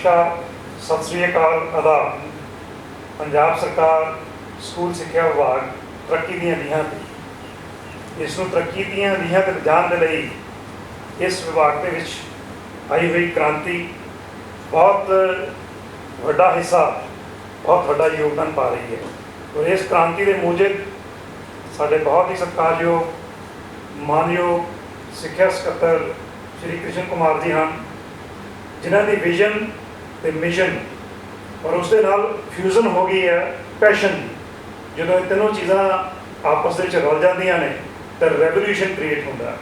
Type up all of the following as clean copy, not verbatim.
नमस्कार, सत श्री अकाल, आदाब। पंजाब सरकार स्कूल सिक्ख्या विभाग तरक्की ਦੀਆਂ ਲੀਹਾਂ ਤੇ ਇਸ ਨੂੰ ਤਰੱਕੀ ਦੀਆਂ ਲੀਹਾਂ ਤੇ ਲਿਜਾਣ ਦੇ ਲਈ ਇਸ ਵਿਭਾਗ ਦੇ ਵਿੱਚ ਆਈ ਹੋਈ ਕ੍ਰਾਂਤੀ ਬਹੁਤ ਵੱਡਾ ਹਿੱਸਾ, ਬਹੁਤ ਵੱਡਾ ਯੋਗਦਾਨ ਪਾ ਰਹੀ ਹੈ। ਔਰ ਇਸ ਕ੍ਰਾਂਤੀ ਦੇ ਮੂਜਬ ਸਾਡੇ ਬਹੁਤ ਹੀ ਸਤਿਕਾਰਯੋਗ ਮਾਨਯੋਗ ਸਿੱਖਿਆ ਸਕੱਤਰ ਸ਼੍ਰੀ ਕ੍ਰਿਸ਼ਨ ਕੁਮਾਰ ਜੀ ਹਨ, ਜਿਨ੍ਹਾਂ ਦੀ ਵਿਜ਼ਨ ਤੇ ਮਿਸ਼ਨ ਔਰ ਉਸ ਦੇ ਨਾਲ ਫਿਊਜ਼ਨ ਹੋ ਗਈ ਹੈ ਪੈਸ਼ਨ ਦੀ। ਜਦੋਂ ਇਹ ਤਿੰਨੋਂ ਚੀਜ਼ਾਂ ਆਪਸ ਦੇ ਵਿੱਚ ਰਲ ਜਾਂਦੀਆਂ ਨੇ ਤਾਂ ਰੈਵੋਲਿਊਸ਼ਨ ਕ੍ਰੀਏਟ ਹੁੰਦਾ ਹੈ।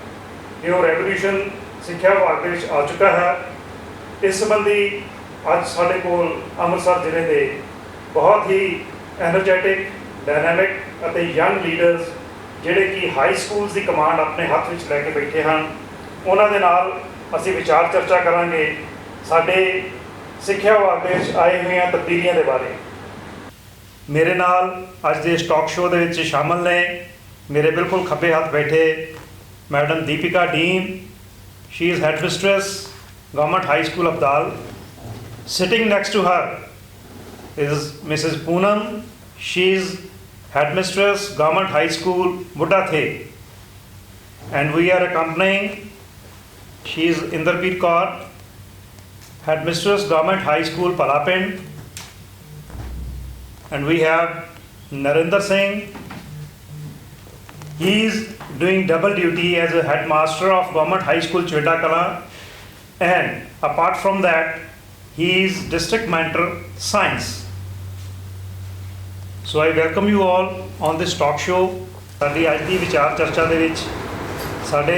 ਇਹ ਉਹ ਰੈਵੋਲਿਊਸ਼ਨ ਸਿੱਖਿਆ ਵਿਭਾਗ ਦੇ ਵਿੱਚ ਆ ਚੁੱਕਾ ਹੈ। ਇਸ ਸੰਬੰਧੀ ਅੱਜ ਸਾਡੇ ਕੋਲ ਅੰਮ੍ਰਿਤਸਰ ਜ਼ਿਲ੍ਹੇ ਦੇ ਬਹੁਤ ਹੀ ਐਨਰਜੈਟਿਕ, ਡਾਇਨਾਮਿਕ ਅਤੇ ਯੰਗ ਲੀਡਰਸ ਜਿਹੜੇ ਕਿ ਹਾਈ ਸਕੂਲਸ ਦੀ ਕਮਾਂਡ ਆਪਣੇ ਹੱਥ ਵਿੱਚ ਲੈ ਕੇ ਬੈਠੇ ਹਨ, ਉਹਨਾਂ ਦੇ ਨਾਲ ਅਸੀਂ ਵਿਚਾਰ ਚਰਚਾ ਕਰਾਂਗੇ ਸਾਡੇ ਸਿੱਖਿਆ ਵਿਭਾਗ ਦੇ ਵਿੱਚ ਆਏ ਹੋਈਆਂ ਤਬਦੀਲੀਆਂ ਦੇ ਬਾਰੇ। ਮੇਰੇ ਨਾਲ ਅੱਜ ਦੇ ਇਸ ਟਾਕ ਸ਼ੋਅ ਦੇ ਵਿੱਚ ਸ਼ਾਮਲ ਨੇ ਮੇਰੇ ਬਿਲਕੁਲ ਖੱਬੇ ਹੱਥ ਬੈਠੇ madam Deepika Dean. She is head mistress government high school Abdal. Sitting next to her is Mrs. Poonam. She is headmistress Government High School Buddhathe, and we are accompanying. She is Inderpreet Kaur, headmistress Government High School Palapind, and we have Narinder Singh. He is doing double duty as a headmaster of Government High School Chweta Kala, and apart from that he is district mentor science. So I welcome you all on this talk show. ਸਾਡੀ ਅੱਜ ਦੀ ਵਿਚਾਰ ਚਰਚਾ ਦੇ ਵਿੱਚ ਸਾਡੇ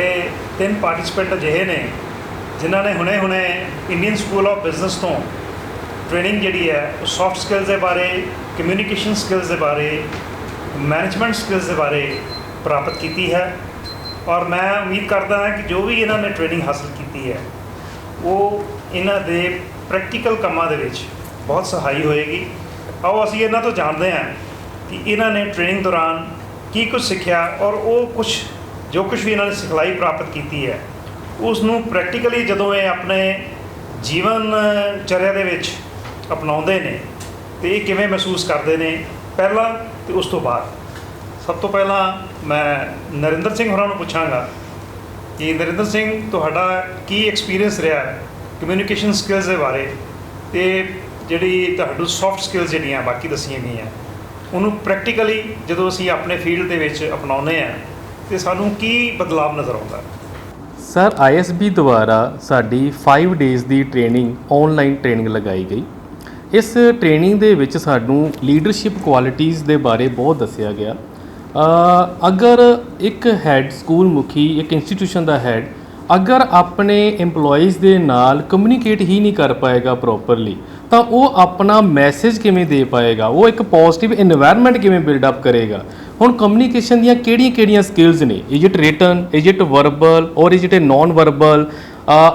3 participant ਅਜਿਹੇ ਨੇ ਜਿਨ੍ਹਾਂ ਨੇ ਹੁਣੇ ਇੰਡੀਅਨ ਸਕੂਲ ਆਫ ਬਿਜ਼ਨਸ ਤੋਂ ਟ੍ਰੇਨਿੰਗ ਜਿਹੜੀ ਹੈ ਉਹ ਸੌਫਟ ਸਕਿੱਲਸ ਦੇ ਬਾਰੇ, ਕਮਿਊਨੀਕੇਸ਼ਨ ਸਕਿੱਲਸ ਦੇ ਬਾਰੇ, ਮੈਨੇਜਮੈਂਟ ਸਕਿੱਲਸ ਦੇ ਬਾਰੇ ਪ੍ਰਾਪਤ ਕੀਤੀ ਹੈ। ਔਰ ਮੈਂ ਉਮੀਦ ਕਰਦਾ ਹਾਂ ਕਿ ਜੋ ਵੀ ਇਹਨਾਂ ਨੇ ਟ੍ਰੇਨਿੰਗ ਹਾਸਲ ਕੀਤੀ ਹੈ ਉਹ ਇਹਨਾਂ ਦੇ ਪ੍ਰੈਕਟੀਕਲ ਕੰਮਾਂ ਦੇ ਵਿੱਚ ਬਹੁਤ ਸਹਾਈ ਹੋਏਗੀ। ਆਓ ਅਸੀਂ ਇਹਨਾਂ ਤੋਂ ਜਾਣਦੇ ਹਾਂ ਕਿ ਇਹਨਾਂ ਨੇ ਟ੍ਰੇਨਿੰਗ ਦੌਰਾਨ ਕੀ ਕੁਝ ਸਿੱਖਿਆ ਔਰ ਉਹ ਜੋ ਕੁਝ ਵੀ ਇਹਨਾਂ ਨੇ ਸਿਖਲਾਈ ਪ੍ਰਾਪਤ ਕੀਤੀ ਹੈ ਉਸ ਨੂੰ ਪ੍ਰੈਕਟੀਕਲੀ ਜਦੋਂ ਇਹ ਆਪਣੇ ਜੀਵਨ ਚਰਿਆ ਦੇ ਵਿੱਚ ਅਪਣਾਉਂਦੇ ਨੇ ਅਤੇ ਇਹ ਕਿਵੇਂ ਮਹਿਸੂਸ ਕਰਦੇ ਨੇ ਪਹਿਲਾਂ ਅਤੇ ਉਸ ਤੋਂ ਬਾਅਦ। ਸਭ ਤੋਂ ਪਹਿਲਾਂ ਮੈਂ ਨਰਿੰਦਰ ਸਿੰਘ ਹੋਰਾਂ ਨੂੰ ਪੁੱਛਾਂਗਾ ਕਿ ਨਰਿੰਦਰ ਸਿੰਘ ਤੁਹਾਡਾ ਕੀ ਐਕਸਪੀਰੀਅੰਸ ਰਿਹਾ ਕਮਿਊਨੀਕੇਸ਼ਨ ਸਕਿੱਲਸ ਦੇ ਬਾਰੇ, ਅਤੇ ਜਿਹੜੀ ਤੁਹਾਨੂੰ ਸੌਫਟ ਸਕਿੱਲਸ ਜਿਹੜੀਆਂ ਬਾਕੀ ਦੱਸੀਆਂ ਗਈਆਂ ਉਹਨੂੰ ਪ੍ਰੈਕਟੀਕਲੀ ਜਦੋਂ ਅਸੀਂ ਆਪਣੇ ਫੀਲਡ ਦੇ ਵਿੱਚ ਅਪਣਾਉਂਦੇ ਹਾਂ ਅਤੇ ਸਾਨੂੰ ਕੀ ਬਦਲਾਅ ਨਜ਼ਰ ਆਉਂਦਾ? ਸਰ, ISB ਦੁਆਰਾ ਸਾਡੀ 5 ਡੇਜ਼ ਦੀ ਟ੍ਰੇਨਿੰਗ ਆਨਲਾਈਨ ਟ੍ਰੇਨਿੰਗ ਲਗਾਈ ਗਈ। ਇਸ ਟ੍ਰੇਨਿੰਗ ਦੇ ਵਿੱਚ ਸਾਨੂੰ ਲੀਡਰਸ਼ਿਪ ਕੁਆਲਿਟੀਜ਼ ਦੇ ਬਾਰੇ ਬਹੁਤ ਦੱਸਿਆ ਗਿਆ। ਅਗਰ ਇੱਕ ਹੈਡ, ਸਕੂਲ ਮੁਖੀ, ਇੱਕ ਇੰਸਟੀਟਿਊਸ਼ਨ ਦਾ ਹੈਡ ਅਗਰ ਆਪਣੇ EMPLOYEES ਦੇ ਨਾਲ ਕਮਿਊਨੀਕੇਟ ਹੀ ਨਹੀਂ ਕਰ ਪਾਏਗਾ ਪ੍ਰੋਪਰਲੀ ਤਾਂ ਉਹ ਆਪਣਾ ਮੈਸੇਜ ਕਿਵੇਂ ਦੇ ਪਾਏਗਾ, ਉਹ ਇੱਕ ਪੋਜ਼ਿਟਿਵ ਇਨਵਾਇਰਨਮੈਂਟ ਕਿਵੇਂ ਬਿਲਡਅਪ ਕਰੇਗਾ। ਹੁਣ ਕਮਿਊਨੀਕੇਸ਼ਨ ਦੀਆਂ ਕਿਹੜੀਆਂ ਸਕਿੱਲਸ ਨੇ? Is it written, is it verbal ਔਰ ਇਜ਼ ਇਟ ਨੌਨ ਵਰਬਲ?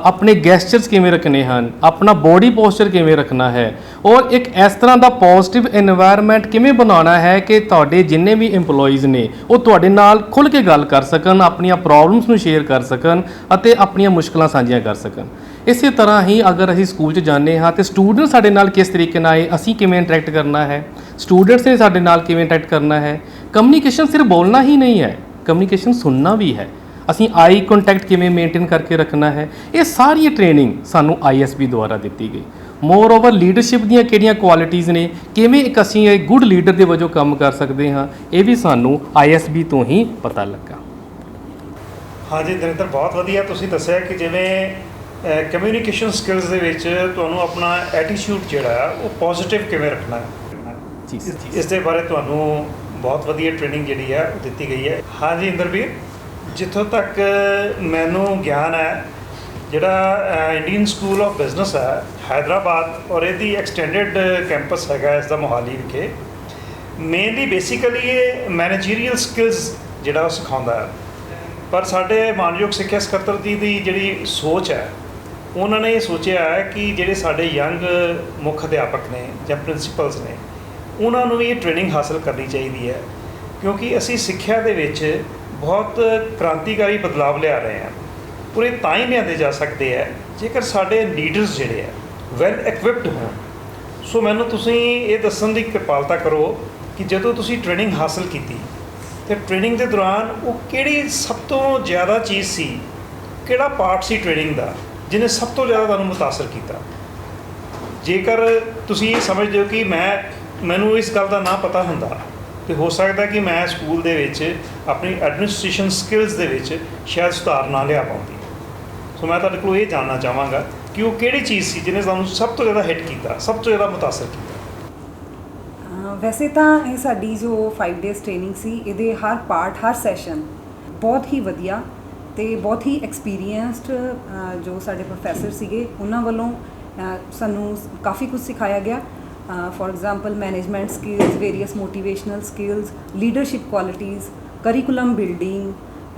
ਆਪਣੇ ਗੈਸਚਰਸ ਕਿਵੇਂ ਰੱਖਣੇ ਹਨ, ਆਪਣਾ ਬੋਡੀ ਪੋਸਚਰ ਕਿਵੇਂ ਰੱਖਣਾ ਹੈ, ਔਰ ਇੱਕ ਇਸ ਤਰ੍ਹਾਂ ਦਾ ਪੋਜ਼ਿਟਿਵ ਇਨਵਾਇਰਨਮੈਂਟ ਕਿਵੇਂ ਬਣਾਉਣਾ ਹੈ ਕਿ ਤੁਹਾਡੇ ਜਿੰਨੇ ਵੀ EMPLOYEES ਨੇ ਉਹ ਤੁਹਾਡੇ ਨਾਲ ਖੁੱਲ੍ਹ ਕੇ ਗੱਲ ਕਰ ਸਕਣ, ਆਪਣੀਆਂ ਪ੍ਰੋਬਲਮਸ ਨੂੰ ਸ਼ੇਅਰ ਕਰ ਸਕਣ ਅਤੇ ਆਪਣੀਆਂ ਮੁਸ਼ਕਲਾਂ ਸਾਂਝੀਆਂ ਕਰ ਸਕਣ। ਇਸੇ ਤਰ੍ਹਾਂ ਹੀ ਅਗਰ ਅਸੀਂ ਸਕੂਲ 'ਚ ਜਾਂਦੇ ਹਾਂ ਅਤੇ ਸਟੂਡੈਂਟ ਸਾਡੇ ਨਾਲ ਕਿਸ ਤਰੀਕੇ ਨਾਲ ਆਏ, ਅਸੀਂ ਕਿਵੇਂ ਇੰਟਰੈਕਟ ਕਰਨਾ ਹੈ, ਸਟੂਡੈਂਟਸ ਨੇ ਸਾਡੇ ਨਾਲ ਕਿਵੇਂ ਇੰਟਰੈਕਟ ਕਰਨਾ ਹੈ। ਕਮਿਊਨੀਕੇਸ਼ਨ ਸਿਰਫ ਬੋਲਣਾ ਹੀ ਨਹੀਂ ਹੈ, ਕਮਿਊਨੀਕੇਸ਼ਨ ਸੁਣਨਾ ਵੀ ਹੈ। ਅਸੀਂ ਆਈ ਕੰਟੈਕਟ ਕਿਵੇਂ ਮੇਨਟੇਨ ਕਰਕੇ ਰੱਖਣਾ ਹੈ, ਇਹ ਸਾਰੀ ਟ੍ਰੇਨਿੰਗ ਸਾਨੂੰ ISB ਦੁਆਰਾ ਦਿੱਤੀ ਗਈ। ਮੋਰ ਓਵਰ ਲੀਡਰਸ਼ਿਪ ਦੀਆਂ ਕਿਹੜੀਆਂ ਕੁਆਲਿਟੀਜ਼ ਨੇ, ਕਿਵੇਂ ਇੱਕ ਅਸੀਂ ਇੱਕ ਗੁੱਡ ਲੀਡਰ ਦੇ ਵਜੋਂ ਕੰਮ ਕਰ ਸਕਦੇ ਹਾਂ, ਇਹ ਵੀ ਸਾਨੂੰ ISB ਤੋਂ ਹੀ ਪਤਾ ਲੱਗਾ। ਹਾਂਜੀ ਨਰਿੰਦਰ, ਬਹੁਤ ਵਧੀਆ ਤੁਸੀਂ ਦੱਸਿਆ ਕਿ ਜਿਵੇਂ ਕਮਿਊਨੀਕੇਸ਼ਨ ਸਕਿੱਲਸ ਦੇ ਵਿੱਚ ਤੁਹਾਨੂੰ ਆਪਣਾ ਐਟੀਟਿਊਡ ਜਿਹੜਾ ਉਹ ਪੋਜ਼ੀਟਿਵ ਕਿਵੇਂ ਰੱਖਣਾ ਹੈ ਜੀ, ਇਸ ਦੇ ਬਾਰੇ ਤੁਹਾਨੂੰ ਬਹੁਤ ਵਧੀਆ ਟ੍ਰੇਨਿੰਗ ਜਿਹੜੀ ਹੈ ਉਹ ਦਿੱਤੀ ਗਈ ਹੈ। ਹਾਂਜੀ ਇੰਦਰਵੀਰ, ਜਿੱਥੋਂ ਤੱਕ ਮੈਨੂੰ ਗਿਆਨ ਹੈ, ਜਿਹੜਾ ਇੰਡੀਅਨ ਸਕੂਲ ਆਫ ਬਿਜ਼ਨਸ ਹੈ ਹੈਦਰਾਬਾਦ ਔਰ ਇਹਦੀ ਐਕਸਟੈਂਡਡ ਕੈਂਪਸ ਹੈਗਾ ਇਸ ਦਾ ਮੋਹਾਲੀ ਵਿਖੇ, ਮੇਨਲੀ ਬੇਸਿਕਲੀ ਇਹ ਮੈਨੇਜਰੀਅਲ ਸਕਿੱਲਸ ਜਿਹੜਾ ਉਹ ਸਿਖਾਉਂਦਾ ਹੈ। ਪਰ ਸਾਡੇ ਮਾਨਯੋਗ ਸਿੱਖਿਆ ਸਕੱਤਰ ਜੀ ਦੀ ਜਿਹੜੀ ਸੋਚ ਹੈ, ਉਹਨਾਂ ਨੇ ਇਹ ਸੋਚਿਆ ਹੈ ਕਿ ਜਿਹੜੇ ਸਾਡੇ ਯੰਗ ਮੁੱਖ ਅਧਿਆਪਕ ਨੇ ਜਾਂ ਪ੍ਰਿੰਸੀਪਲਸ ਨੇ ਉਹਨਾਂ ਨੂੰ ਵੀ ਇਹ ਟ੍ਰੇਨਿੰਗ ਹਾਸਲ ਕਰਨੀ ਚਾਹੀਦੀ ਹੈ, ਕਿਉਂਕਿ ਅਸੀਂ ਸਿੱਖਿਆ ਦੇ ਵਿੱਚ ਬਹੁਤ ਕ੍ਰਾਂਤੀਕਾਰੀ ਬਦਲਾਵ ਲਿਆ ਰਹੇ ਹਾਂ। ਔਰ ਇਹ ਤਾਂ ਹੀ ਲਿਆਂਦੇ ਜਾ ਸਕਦੇ ਹੈ ਜੇਕਰ ਸਾਡੇ ਲੀਡਰਸ ਜਿਹੜੇ ਆ ਵੈਲ ਇਕਵਿਪਡ ਹੋਣ। ਸੋ ਮੈਨੂੰ ਤੁਸੀਂ ਇਹ ਦੱਸਣ ਦੀ ਕਿਰਪਾਲਤਾ ਕਰੋ ਕਿ ਜਦੋਂ ਤੁਸੀਂ ਟ੍ਰੇਨਿੰਗ ਹਾਸਲ ਕੀਤੀ ਤੇ ਟ੍ਰੇਨਿੰਗ ਦੇ ਦੌਰਾਨ ਉਹ ਕਿਹੜੀ ਸਭ ਤੋਂ ਜ਼ਿਆਦਾ ਚੀਜ਼ ਸੀ, ਕਿਹੜਾ ਪਾਰਟ ਸੀ ਟ੍ਰੇਨਿੰਗ ਦਾ ਜਿਹਨੇ ਸਭ ਤੋਂ ਜ਼ਿਆਦਾ ਤੁਹਾਨੂੰ ਮੁਤਾਸਰ ਕੀਤਾ। ਜੇਕਰ ਤੁਸੀਂ ਇਹ ਸਮਝਦੇ ਹੋ ਕਿ ਮੈਨੂੰ ਇਸ ਗੱਲ ਦਾ ਨਾ ਪਤਾ ਹੁੰਦਾ ਤੇ ਹੋ ਸਕਦਾ ਕਿ ਮੈਂ ਸਕੂਲ ਦੇ ਵਿੱਚ ਆਪਣੀ ਐਡਮਿਨਿਸਟ੍ਰੇਸ਼ਨ ਸਕਿੱਲਸ ਦੇ ਵਿੱਚ ਸ਼ਾਇਦ ਸੁਧਾਰ ਨਾ ਲਿਆ ਪਾਉਂਦੀ। ਸੋ ਮੈਂ ਤੁਹਾਡੇ ਕੋਲ ਇਹ ਜਾਣਨਾ ਚਾਹਾਂਗਾ ਕਿ ਉਹ ਕਿਹੜੀ ਚੀਜ਼ ਸੀ ਜਿਹਨੇ ਤੁਹਾਨੂੰ ਸਭ ਤੋਂ ਜ਼ਿਆਦਾ ਹਿੱਟ ਕੀਤਾ, ਸਭ ਤੋਂ ਜ਼ਿਆਦਾ ਮੁਤਾਸਰ ਕੀਤਾ। ਵੈਸੇ ਤਾਂ ਇਹ ਸਾਡੀ ਜੋ 5 ਡੇਜ਼ ਟ੍ਰੇਨਿੰਗ ਸੀ, ਇਹਦੇ ਹਰ ਪਾਰਟ, ਹਰ ਸੈਸ਼ਨ ਬਹੁਤ ਹੀ ਵਧੀਆ ਅਤੇ ਬਹੁਤ ਹੀ ਐਕਸਪੀਰੀਅੰਸਡ ਜੋ ਸਾਡੇ ਪ੍ਰੋਫੈਸਰ ਸੀਗੇ ਉਹਨਾਂ ਵੱਲੋਂ ਸਾਨੂੰ ਕਾਫੀ ਕੁਝ ਸਿਖਾਇਆ ਗਿਆ। For example management skills, various motivational skills, leadership qualities, curriculum building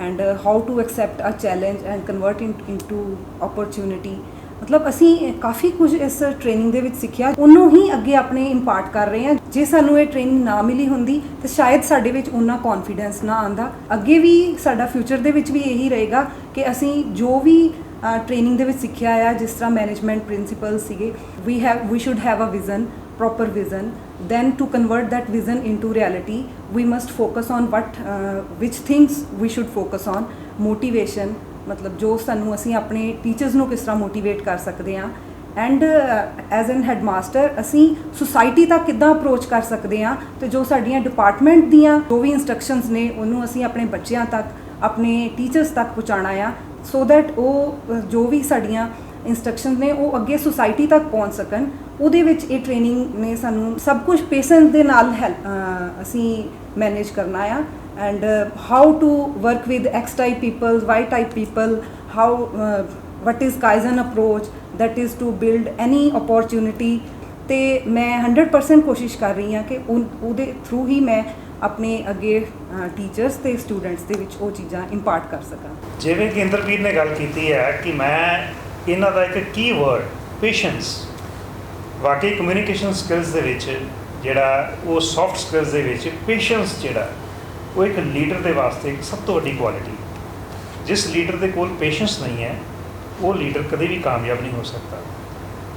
and how to accept a challenge and convert into opportunity. मतलब ਅਸੀਂ ਕਾਫੀ ਕੁਝ ਇਸ ਟ੍ਰੇਨਿੰਗ ਦੇ ਵਿੱਚ ਸਿੱਖਿਆ, ਉਹਨੂੰ ਹੀ ਅੱਗੇ ਆਪਣੇ ਇੰਪਾਰਟ ਕਰ ਰਹੇ ਹਾਂ। ਜੇ ਸਾਨੂੰ ਇਹ ਟ੍ਰੇਨਿੰਗ ਨਾ ਮਿਲੀ ਹੁੰਦੀ ਤਾਂ ਸ਼ਾਇਦ ਸਾਡੇ ਵਿੱਚ ਉਹਨਾਂ ਕੌਨਫੀਡੈਂਸ ਨਾ ਆਉਂਦਾ। ਅੱਗੇ ਵੀ ਸਾਡਾ ਫਿਊਚਰ ਦੇ ਵਿੱਚ ਵੀ ਇਹੀ ਰਹੇਗਾ ਕਿ ਅਸੀਂ ਜੋ ਵੀ ਟ੍ਰੇਨਿੰਗ ਦੇ ਵਿੱਚ ਸਿੱਖਿਆ ਆ, ਜਿਸ ਤਰ੍ਹਾਂ ਮੈਨੇਜਮੈਂਟ ਪ੍ਰਿੰਸੀਪਲ ਸੀਗੇ, we should have a vision, proper vision, then to convert that vision into reality we must focus on which things we should focus on। motivation मतलब जो ਸਾਨੂੰ ਅਸੀਂ ਆਪਣੇ ਟੀਚਰਸ ਨੂੰ ਕਿਸ ਤਰ੍ਹਾਂ ਮੋਟੀਵੇਟ ਕਰ ਸਕਦੇ ਹਾਂ, ਐਂਡ ਐਜ਼ ਐਨ ਹੈਡਮਾਸਟਰ ਅਸੀਂ ਸੁਸਾਇਟੀ ਤੱਕ ਕਿੱਦਾਂ ਅਪਰੋਚ ਕਰ ਸਕਦੇ ਹਾਂ, ਤੇ ਜੋ ਸਾਡੀਆਂ ਡਿਪਾਰਟਮੈਂਟ ਦੀਆਂ ਜੋ ਵੀ ਇੰਸਟਰਕਸ਼ਨਸ ਨੇ ਉਹਨੂੰ ਅਸੀਂ ਆਪਣੇ ਬੱਚਿਆਂ ਤੱਕ, ਆਪਣੇ ਟੀਚਰਸ ਤੱਕ ਪਹੁੰਚਾਉਣਾ ਆ, ਸੋ ਦੈਟ ਉਹ ਜੋ ਵੀ ਸਾਡੀਆਂ ਇੰਸਟਰਕਸ਼ਨ ਨੇ ਉਹ ਅੱਗੇ ਸੁਸਾਇਟੀ ਤੱਕ ਪਹੁੰਚ ਸਕਣ। ਉਹਦੇ ਵਿੱਚ ਇਹ ਟ੍ਰੇਨਿੰਗ ਨੇ ਸਾਨੂੰ ਸਭ ਕੁਝ ਪੇਸ਼ੈਂਸ ਦੇ ਨਾਲ ਅਸੀਂ ਮੈਨੇਜ ਕਰਨਾ ਆ, and how to work with X type people, Y type people, how what is kaizen approach, that is to build any opportunity. ਅਤੇ ਮੈਂ 100% ਕੋਸ਼ਿਸ਼ ਕਰ ਰਹੀ ਹਾਂ ਕਿ ਉਹਦੇ ਥਰੂ ਹੀ ਮੈਂ ਆਪਣੇ ਅੱਗੇ ਟੀਚਰਸ ਅਤੇ ਸਟੂਡੈਂਟਸ ਦੇ ਵਿੱਚ ਉਹ ਚੀਜ਼ਾਂ ਇੰਪਾਰਟ ਕਰ ਸਕਾਂ। ਜਿਵੇਂ ਕਿ ਇੰਦਰਵੀਰ ਨੇ ਗੱਲ ਕੀਤੀ ਹੈ ਕਿ ਮੈਂ ਇਹਨਾਂ ਦਾ ਇੱਕ ਕੀ ਵਰਡ ਪੇਸ਼ੈਂਸ, ਵਾਕਈ ਕਮਿਊਨੀਕੇਸ਼ਨ ਸਕਿੱਲਸ ਦੇ ਵਿੱਚ ਜਿਹੜਾ ਉਹ ਸੌਫਟ ਸਕਿੱਲਸ ਦੇ ਵਿੱਚ ਪੇਸ਼ੈਂਸ ਜਿਹੜਾ ਉਹ ਇੱਕ ਲੀਡਰ ਦੇ ਵਾਸਤੇ ਇੱਕ ਸਭ ਤੋਂ ਵੱਡੀ ਕੁਆਲਿਟੀ। ਜਿਸ ਲੀਡਰ ਦੇ ਕੋਲ ਪੇਸ਼ੈਂਸ ਨਹੀਂ ਹੈ ਉਹ ਲੀਡਰ ਕਦੇ ਵੀ ਕਾਮਯਾਬ ਨਹੀਂ ਹੋ ਸਕਦਾ।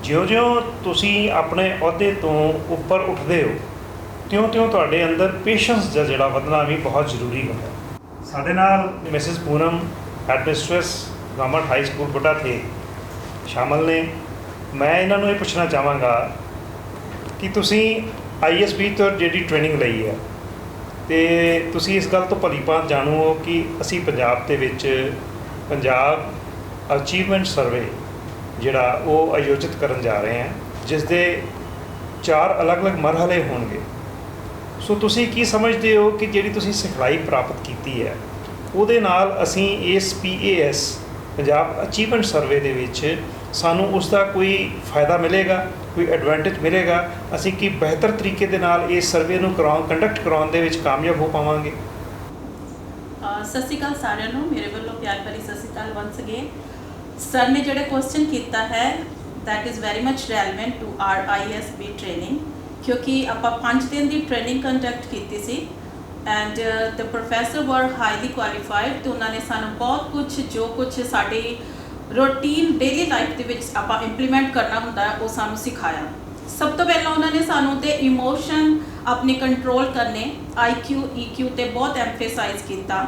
ਜਿਉਂ-ਜਿਉਂ ਤੁਸੀਂ ਆਪਣੇ ਅਹੁਦੇ ਤੋਂ ਉੱਪਰ ਉੱਠਦੇ ਹੋ ਤਿਉਂ-ਤਿਉਂ ਤੁਹਾਡੇ ਅੰਦਰ ਪੇਸ਼ੈਂਸ ਦਾ ਜਿਹੜਾ ਵਧਣਾ ਵੀ ਬਹੁਤ ਜ਼ਰੂਰੀ ਹੁੰਦਾ। ਸਾਡੇ ਨਾਲ Mrs Poonam, administrators government high school Budhathe ਸ਼ਾਮਲ ਨੇ। ਮੈਂ ਇਹਨਾਂ ਨੂੰ ਇਹ ਪੁੱਛਣਾ ਚਾਹਾਂਗਾ ਕਿ ਤੁਸੀਂ ISB ਤੋਂ ਜਿਹੜੀ ਟ੍ਰੇਨਿੰਗ ਲਈ ਹੈ ਅਤੇ ਤੁਸੀਂ ਇਸ ਗੱਲ ਤੋਂ ਭਲੀ ਭਾਂਤ ਜਾਣੂ ਹੋ ਕਿ ਅਸੀਂ ਪੰਜਾਬ ਦੇ ਵਿੱਚ ਪੰਜਾਬ ਅਚੀਵਮੈਂਟ ਸਰਵੇ ਜਿਹੜਾ ਉਹ ਆਯੋਜਿਤ ਕਰਨ ਜਾ ਰਹੇ ਹਾਂ, ਜਿਸ ਦੇ 4 ਅਲੱਗ-ਅਲੱਗ ਮਰਹਲੇ ਹੋਣਗੇ। ਸੋ ਤੁਸੀਂ ਕੀ ਸਮਝਦੇ ਹੋ ਕਿ ਜਿਹੜੀ ਤੁਸੀਂ ਸਿਖਲਾਈ ਪ੍ਰਾਪਤ ਕੀਤੀ ਹੈ ਉਹਦੇ ਨਾਲ ਅਸੀਂ ਇਸ PAS ਪੰਜਾਬ ਅਚੀਵਮੈਂਟ ਸਰਵੇ ਦੇ ਵਿੱਚ ਸਾਨੂੰ ਉਸ ਦਾ ਕੋਈ ਫਾਇਦਾ ਮਿਲੇਗਾ, ਕੋਈ ਐਡਵਾਂਟੇਜ ਮਿਲੇਗਾ? ਅਸੀਂ ਕੀ ਬਿਹਤਰ ਤਰੀਕੇ ਦੇ ਨਾਲ ਇਸ ਸਰਵੇ ਨੂੰ ਕੰਡਕਟ ਕਰਾਉਣ ਦੇ ਵਿੱਚ ਕਾਮਯਾਬ ਹੋ ਪਾਵਾਂਗੇ? ਸਤਿ ਸ਼੍ਰੀ ਅਕਾਲ ਸਾਰਿਆਂ ਨੂੰ, ਮੇਰੇ ਵੱਲੋਂ ਪਿਆਰ ਭਰੀ ਸਤਿ ਸ਼੍ਰੀ ਅਕਾਲ ਵੰਸ ਅਗੇਨ। ਸਰ ਨੇ ਜਿਹੜਾ ਕੁਐਸਚਨ ਕੀਤਾ ਹੈ that is very much relevant to our ISB training, ਕਿਉਂਕਿ ਆਪਾਂ 5 ਦਿਨ ਦੀ ਟ੍ਰੇਨਿੰਗ ਕੰਡਕਟ ਕੀਤੀ ਸੀ and the professor were highly qualified, ਅਤੇ ਉਹਨਾਂ ਨੇ ਸਾਨੂੰ ਬਹੁਤ ਕੁਝ ਜੋ ਕੁਝ ਸਾਡੀ ਰੂਟੀਨ ਡੇਲੀ ਲਾਈਫ ਦੇ ਵਿੱਚ ਆਪਾਂ ਇੰਪਲੀਮੈਂਟ ਕਰਨਾ ਹੁੰਦਾ ਉਹ ਸਾਨੂੰ ਸਿਖਾਇਆ। ਸਭ ਤੋਂ ਪਹਿਲਾਂ ਉਹਨਾਂ ਨੇ ਸਾਨੂੰ ਤੇ ਇਮੋਸ਼ਨ ਆਪਣੇ ਕੰਟਰੋਲ ਕਰਨੇ, IQ EQ 'ਤੇ ਬਹੁਤ ਐਮਫੇਸਾਈਜ਼ ਕੀਤਾ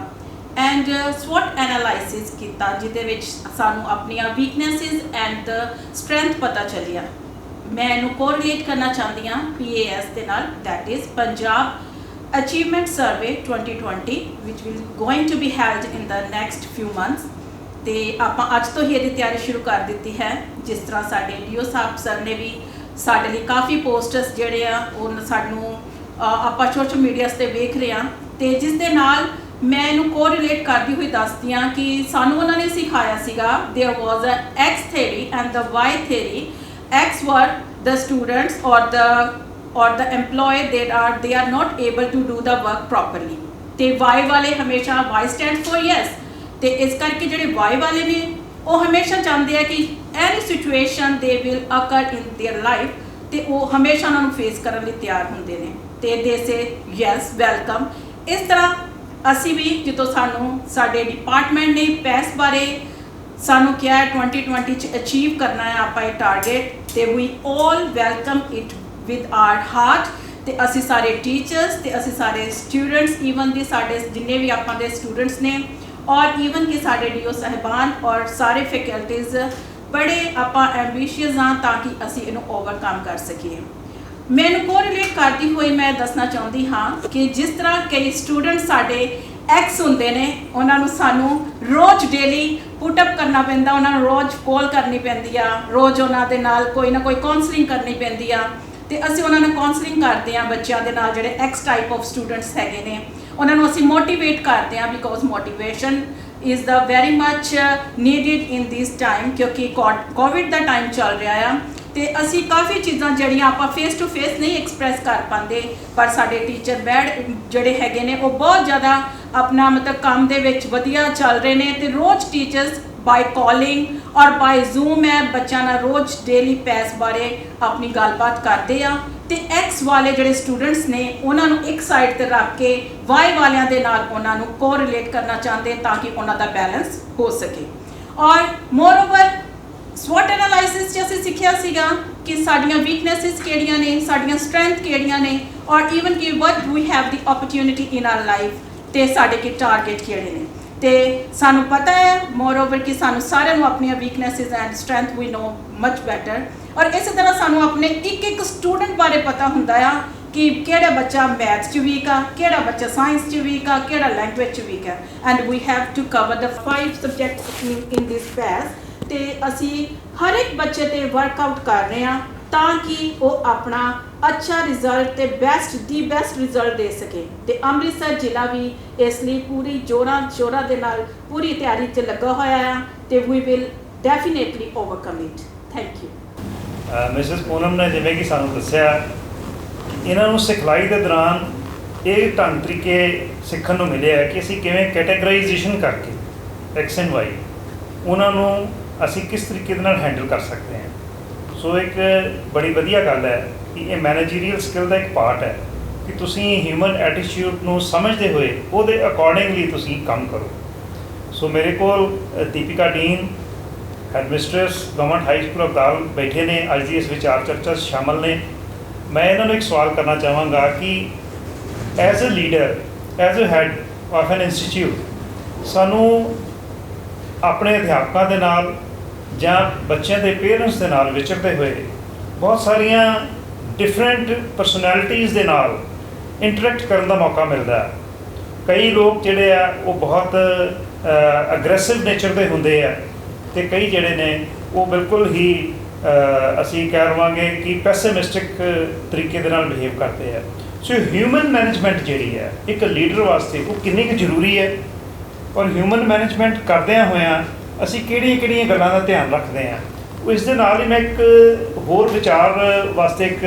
ਐਂਡ SWOT ਐਨਾਲਾਈਸਿਸ ਕੀਤਾ, ਜਿਹਦੇ ਵਿੱਚ ਸਾਨੂੰ ਆਪਣੀਆਂ ਵੀਕਨੈਸਿਸ ਐਂਡ ਸਟਰੈਂਥ ਪਤਾ ਚੱਲਿਆ। ਮੈਂ ਇਹਨੂੰ ਕੋਰਿਲੇਟ ਕਰਨਾ ਚਾਹੁੰਦੀ ਹਾਂ PAS ਦੇ ਨਾਲ, that is Punjab achievement survey 2020 which will going to be held in the next few months। ਅਤੇ ਆਪਾਂ ਅੱਜ ਤੋਂ ਹੀ ਇਹਦੀ ਤਿਆਰੀ ਸ਼ੁਰੂ ਕਰ ਦਿੱਤੀ ਹੈ। ਜਿਸ ਤਰ੍ਹਾਂ ਸਾਡੇ DO ਸਾਹਿਬ ਸਰ ਨੇ ਵੀ ਸਾਡੇ ਲਈ ਕਾਫੀ ਪੋਸਟਰਸ ਜਿਹੜੇ ਆ ਉਹ ਸਾਨੂੰ ਆਪਾਂ ਸੋਸ਼ਲ ਮੀਡੀਆਸ 'ਤੇ ਵੇਖ ਰਹੇ ਹਾਂ, ਅਤੇ ਜਿਸ ਦੇ ਨਾਲ ਮੈਂ ਇਹਨੂੰ ਕੋਰਿਲੇਟ ਕਰਦੀ ਹੋਈ ਦੱਸਦੀ ਹਾਂ ਕਿ ਸਾਨੂੰ ਉਹਨਾਂ ਨੇ ਸਿਖਾਇਆ ਸੀਗਾ there was a X theory and the Y theory। X were the students or the employee they are not able to do the work properly, ਅਤੇ Y ਵਾਲੇ ਹਮੇਸ਼ਾ Y stands for yes, ਅਤੇ ਇਸ ਕਰਕੇ ਜਿਹੜੇ Y ਵਾਲੇ ਨੇ ਉਹ ਹਮੇਸ਼ਾ ਚਾਹੁੰਦੇ ਆ ਕਿ any situation they will occur in their life, ਅਤੇ ਉਹ ਹਮੇਸ਼ਾ ਉਹਨਾਂ ਨੂੰ ਫੇਸ ਕਰਨ ਲਈ ਤਿਆਰ ਹੁੰਦੇ ਨੇ, ਅਤੇ ਦੇ ਸੇ ਯੈਸ ਵੈਲਕਮ। ਇਸ ਤਰ੍ਹਾਂ ਅਸੀਂ ਵੀ ਜਦੋਂ ਸਾਨੂੰ ਸਾਡੇ ਡਿਪਾਰਟਮੈਂਟ ਨੇ PAS ਬਾਰੇ ਸਾਨੂੰ ਕਿਹਾ 2020 'ਚ ਅਚੀਵ ਕਰਨਾ ਹੈ ਆਪਾਂ ਇਹ ਟਾਰਗੇਟ, ਤੇ ਵੀ all welcome it with our heart। ਤੇ ਅਸੀਂ ਸਾਰੇ ਟੀਚਰਸ ਤੇ ਅਸੀਂ ਸਾਰੇ ਸਟੂਡੈਂਟਸ ਈਵਨ ਦੀ ਸਾਡੇ ਜਿੰਨੇ ਵੀ ਆਪਾਂ ਦੇ ਸਟੂਡੈਂਟਸ ਨੇ ਔਰ ਈਵਨ ਕਿ ਸਾਡੇ ਡੀਓ ਸਾਹਿਬਾਨ ਔਰ ਸਾਰੇ ਫੈਕਲਟੀਜ਼ ਬੜੇ ਆਪਾਂ ਐਂਬੀਸ਼ੀਅਸ ਹਾਂ ਤਾਂ ਕਿ ਅਸੀਂ ਇਹਨੂੰ ਓਵਰਕਮ ਕਰ ਸਕੀਏ। ਮੈਨੂੰ ਕੋਰਿਲੇਟ ਕਰਦੀ ਹੋਈ ਮੈਂ ਦੱਸਣਾ ਚਾਹੁੰਦੀ ਹਾਂ ਕਿ ਜਿਸ ਤਰ੍ਹਾਂ ਕਈ ਸਟੂਡੈਂਟ ਸਾਡੇ ਐਕਸ ਹੁੰਦੇ ਨੇ, ਉਹਨਾਂ ਨੂੰ ਸਾਨੂੰ ਰੋਜ਼ ਡੇਲੀ ਪੁੱਟ ਅਪ ਕਰਨਾ ਪੈਂਦਾ, ਉਹਨਾਂ ਨੂੰ ਰੋਜ਼ ਕਾਲ ਕਰਨੀ ਪੈਂਦੀ ਆ, ਰੋਜ਼ ਉਹਨਾਂ ਦੇ ਨਾਲ ਕੋਈ ਨਾ ਕੋਈ ਕਾਉਂਸਲਿੰਗ ਕਰਨੀ ਪੈਂਦੀ ਆ ਤੇ ਅਸੀਂ ਉਹਨਾਂ ਨੂੰ ਕਾਉਂਸਲਿੰਗ ਕਰਦੇ ਹਾਂ ਬੱਚਿਆਂ ਦੇ ਨਾਲ ਜਿਹੜੇ ਐਕਸ ਟਾਈਪ ਆਫ ਸਟੂਡੈਂਟਸ ਹੈਗੇ ਨੇ। ਉਹਨਾਂ ਨੂੰ ਅਸੀਂ ਮੋਟੀਵੇਟ ਕਰਦੇ ਹਾਂ because motivation is the very much needed in this time ਕਿਉਂਕਿ ਕੋਵਿਡ ਦਾ ਟਾਈਮ ਚੱਲ ਰਿਹਾ ਆ ਤੇ ਅਸੀਂ ਕਾਫੀ ਚੀਜ਼ਾਂ ਜਿਹੜੀਆਂ ਆਪਾਂ ਫੇਸ ਟੂ ਫੇਸ ਨਹੀਂ ਐਕਸਪ੍ਰੈਸ ਕਰ ਪਾਉਂਦੇ, ਪਰ ਸਾਡੇ ਟੀਚਰ ਜਿਹੜੇ ਹੈਗੇ ਨੇ ਉਹ ਬਹੁਤ ਜ਼ਿਆਦਾ ਆਪਣਾ ਮਤਲਬ ਕੰਮ ਦੇ ਵਿੱਚ ਵਧੀਆ ਚੱਲ ਰਹੇ ਨੇ ਤੇ ਰੋਜ਼ ਟੀਚਰਸ ਬਾਈ ਕਾਲਿੰਗ ਔਰ ਬਾਈ ਜ਼ੂਮ ਹੈ ਬੱਚਿਆਂ ਨਾਲ ਰੋਜ਼ ਡੇਲੀ ਪੈਸ ਬਾਰੇ ਆਪਣੀ ਗੱਲਬਾਤ ਕਰਦੇ ਆ ਤੇ ਐਕਸ ਵਾਲੇ ਜਿਹੜੇ ਸਟੂਡੈਂਟਸ ਨੇ ਉਹਨਾਂ ਨੂੰ ਇੱਕ ਸਾਈਡ ਤੇ ਰੱਖ ਕੇ ਵਾਈ ਵਾਲਿਆਂ ਦੇ ਨਾਲ ਉਹਨਾਂ ਨੂੰ ਕੋਰਿਲੇਟ ਕਰਨਾ ਚਾਹੁੰਦੇ ਤਾਂ ਕਿ ਉਹਨਾਂ ਦਾ ਬੈਲੈਂਸ ਹੋ ਸਕੇ। ਔਰ ਮੋਰਓਵਰ SWOT ਐਨਾਲਾਈਸਿਸ 'ਚ ਅਸੀਂ ਸਿੱਖਿਆ ਸੀਗਾ ਕਿ ਸਾਡੀਆਂ ਵੀਕਨੈਸਿਸ ਕਿਹੜੀਆਂ ਨੇ, ਸਾਡੀਆਂ ਸਟਰੈਂਥ ਕਿਹੜੀਆਂ ਨੇ ਔਰ ਈਵਨ ਕਿ what we have the opportunity in our life ਤੇ ਸਾਡੇ ਕੀ ਟਾਰਗੇਟ ਕਿਹੜੇ ਨੇ। ਤੇ ਸਾਨੂੰ ਪਤਾ ਹੈ ਮੋਰਓਵਰ ਕਿ ਸਾਨੂੰ ਸਾਰਿਆਂ ਨੂੰ ਆਪਣੀਆਂ weaknesses and strength we know much better or ਇਸੇ ਤਰ੍ਹਾਂ ਸਾਨੂੰ ਆਪਣੇ ਇੱਕ ਸਟੂਡੈਂਟ ਬਾਰੇ ਪਤਾ ਹੁੰਦਾ ਆ ਕਿ ਕਿਹੜਾ ਬੱਚਾ ਮੈਥਸ 'ਚ ਵੀਕ ਆ, ਕਿਹੜਾ ਬੱਚਾ ਸਾਇੰਸ 'ਚ ਵੀਕ ਆ, ਕਿਹੜਾ ਲੈਂਗੁਏਜ 'ਚ ਵੀਕ ਹੈ and we have to cover the 5 subjects in this pace. ਤੇ ਅਸੀਂ ਹਰ ਇੱਕ ਬੱਚੇ ਤੇ ਵਰਕਆਊਟ ਕਰ ਰਹੇ ਹਾਂ ਤਾਂ ਕਿ ਉਹ ਆਪਣਾ ਅੱਛਾ ਰਿਜ਼ਲਟ ਤੇ ਬੈਸਟ ਰਿਜ਼ਲਟ ਦੇ ਸਕੇ ਤੇ ਅੰਮ੍ਰਿਤਸਰ ਜ਼ਿਲ੍ਹਾ ਵੀ ਇਸ ਲਈ ਪੂਰੀ ਜੋਰਾਂ ਦੇ ਨਾਲ ਪੂਰੀ ਤਿਆਰੀ 'ਚ ਲੱਗਾ ਹੋਇਆ ਆ ਤੇ we will definitely overcome it. Thank you. Mrs Poonam ਨੇ ਜਿਵੇਂ ਕਿ ਸਾਨੂੰ ਦੱਸਿਆ ਇਹਨਾਂ ਨੂੰ ਸਿਖਲਾਈ ਦੇ ਦੌਰਾਨ ਇਹ ਢੰਗ ਤਰੀਕੇ ਸਿੱਖਣ ਨੂੰ ਮਿਲਿਆ ਕਿ ਅਸੀਂ ਕਿਵੇਂ ਕੈਟੇਗਰਾਈਜੇਸ਼ਨ ਕਰਕੇ ਐਕਸ ਐਂਡ ਵਾਈ ਉਹਨਾਂ ਨੂੰ ਅਸੀਂ ਕਿਸ ਤਰੀਕੇ ਦੇ ਨਾਲ ਹੈਂਡਲ ਕਰ ਸਕਦੇ ਹਾਂ। ਸੋ ਇੱਕ ਬੜੀ ਵਧੀਆ ਗੱਲ ਹੈ ਕਿ ਇਹ ਮੈਨੇਜਰੀਅਲ ਸਕਿੱਲ ਦਾ ਇੱਕ ਪਾਰਟ ਹੈ ਕਿ ਤੁਸੀਂ ਹਿਊਮਨ ਐਟੀਟਿਊਡ ਨੂੰ ਸਮਝਦੇ ਹੋਏ ਉਹਦੇ ਅਕੋਰਡਿੰਗਲੀ ਤੁਸੀਂ ਕੰਮ ਕਰੋ। ਸੋ ਮੇਰੇ ਕੋਲ Deepika Dean headmistress government high school Abdal ਬੈਠੇ ਨੇ, ਅੱਜ ਦੀ ਇਸ ਵਿਚਾਰ ਚਰਚਾ 'ਚ ਸ਼ਾਮਲ ਨੇ। ਮੈਂ ਇਹਨਾਂ ਨੂੰ ਇੱਕ ਸਵਾਲ ਕਰਨਾ ਚਾਹਾਂਗਾ ਕਿ as a leader, as a head of an institute ਸਾਨੂੰ ਆਪਣੇ ਅਧਿਆਪਕਾਂ ਦੇ ਨਾਲ ਜਾਂ ਬੱਚਿਆਂ ਦੇ ਪੇਰੈਂਟਸ ਦੇ ਨਾਲ ਵਿਚਰਦੇ ਹੋਏ ਬਹੁਤ ਸਾਰੀਆਂ ਡਿਫਰੈਂਟ ਪਰਸਨੈਲਿਟੀਜ਼ ਦੇ ਨਾਲ ਇੰਟਰੈਕਟ ਕਰਨ ਦਾ ਮੌਕਾ ਮਿਲਦਾ ਹੈ। ਕਈ ਲੋਕ ਜਿਹੜੇ ਆ ਉਹ ਬਹੁਤ ਅਗਰੈਸਿਵ ਨੇਚਰ ਦੇ ਹੁੰਦੇ ਆ ਤੇ ਕਈ ਜਿਹੜੇ ਨੇ ਉਹ ਬਿਲਕੁਲ ਹੀ ਅਸੀਂ ਕਹਿ ਲਵਾਂਗੇ ਕਿ ਪੈਸਿਮਿਸਟਿਕ ਤਰੀਕੇ ਦੇ ਨਾਲ ਬਿਹੇਵ ਕਰਦੇ ਆ। ਸੋ ਹਿਊਮਨ ਮੈਨੇਜਮੈਂਟ ਜਿਹੜੀ ਹੈ ਇੱਕ ਲੀਡਰ ਵਾਸਤੇ ਉਹ ਕਿੰਨੀ ਕੁ ਜ਼ਰੂਰੀ ਹੈ ਔਰ ਹਿਊਮਨ ਮੈਨੇਜਮੈਂਟ ਕਰਦਿਆਂ ਹੋਇਆਂ ਅਸੀਂ ਕਿਹੜੀਆਂ ਗੱਲਾਂ ਦਾ ਧਿਆਨ ਰੱਖਦੇ ਹਾਂ। ਉਹ ਇਸ ਦੇ ਨਾਲ ਹੀ ਮੈਂ ਇੱਕ ਹੋਰ ਵਿਚਾਰ ਵਾਸਤੇ ਇੱਕ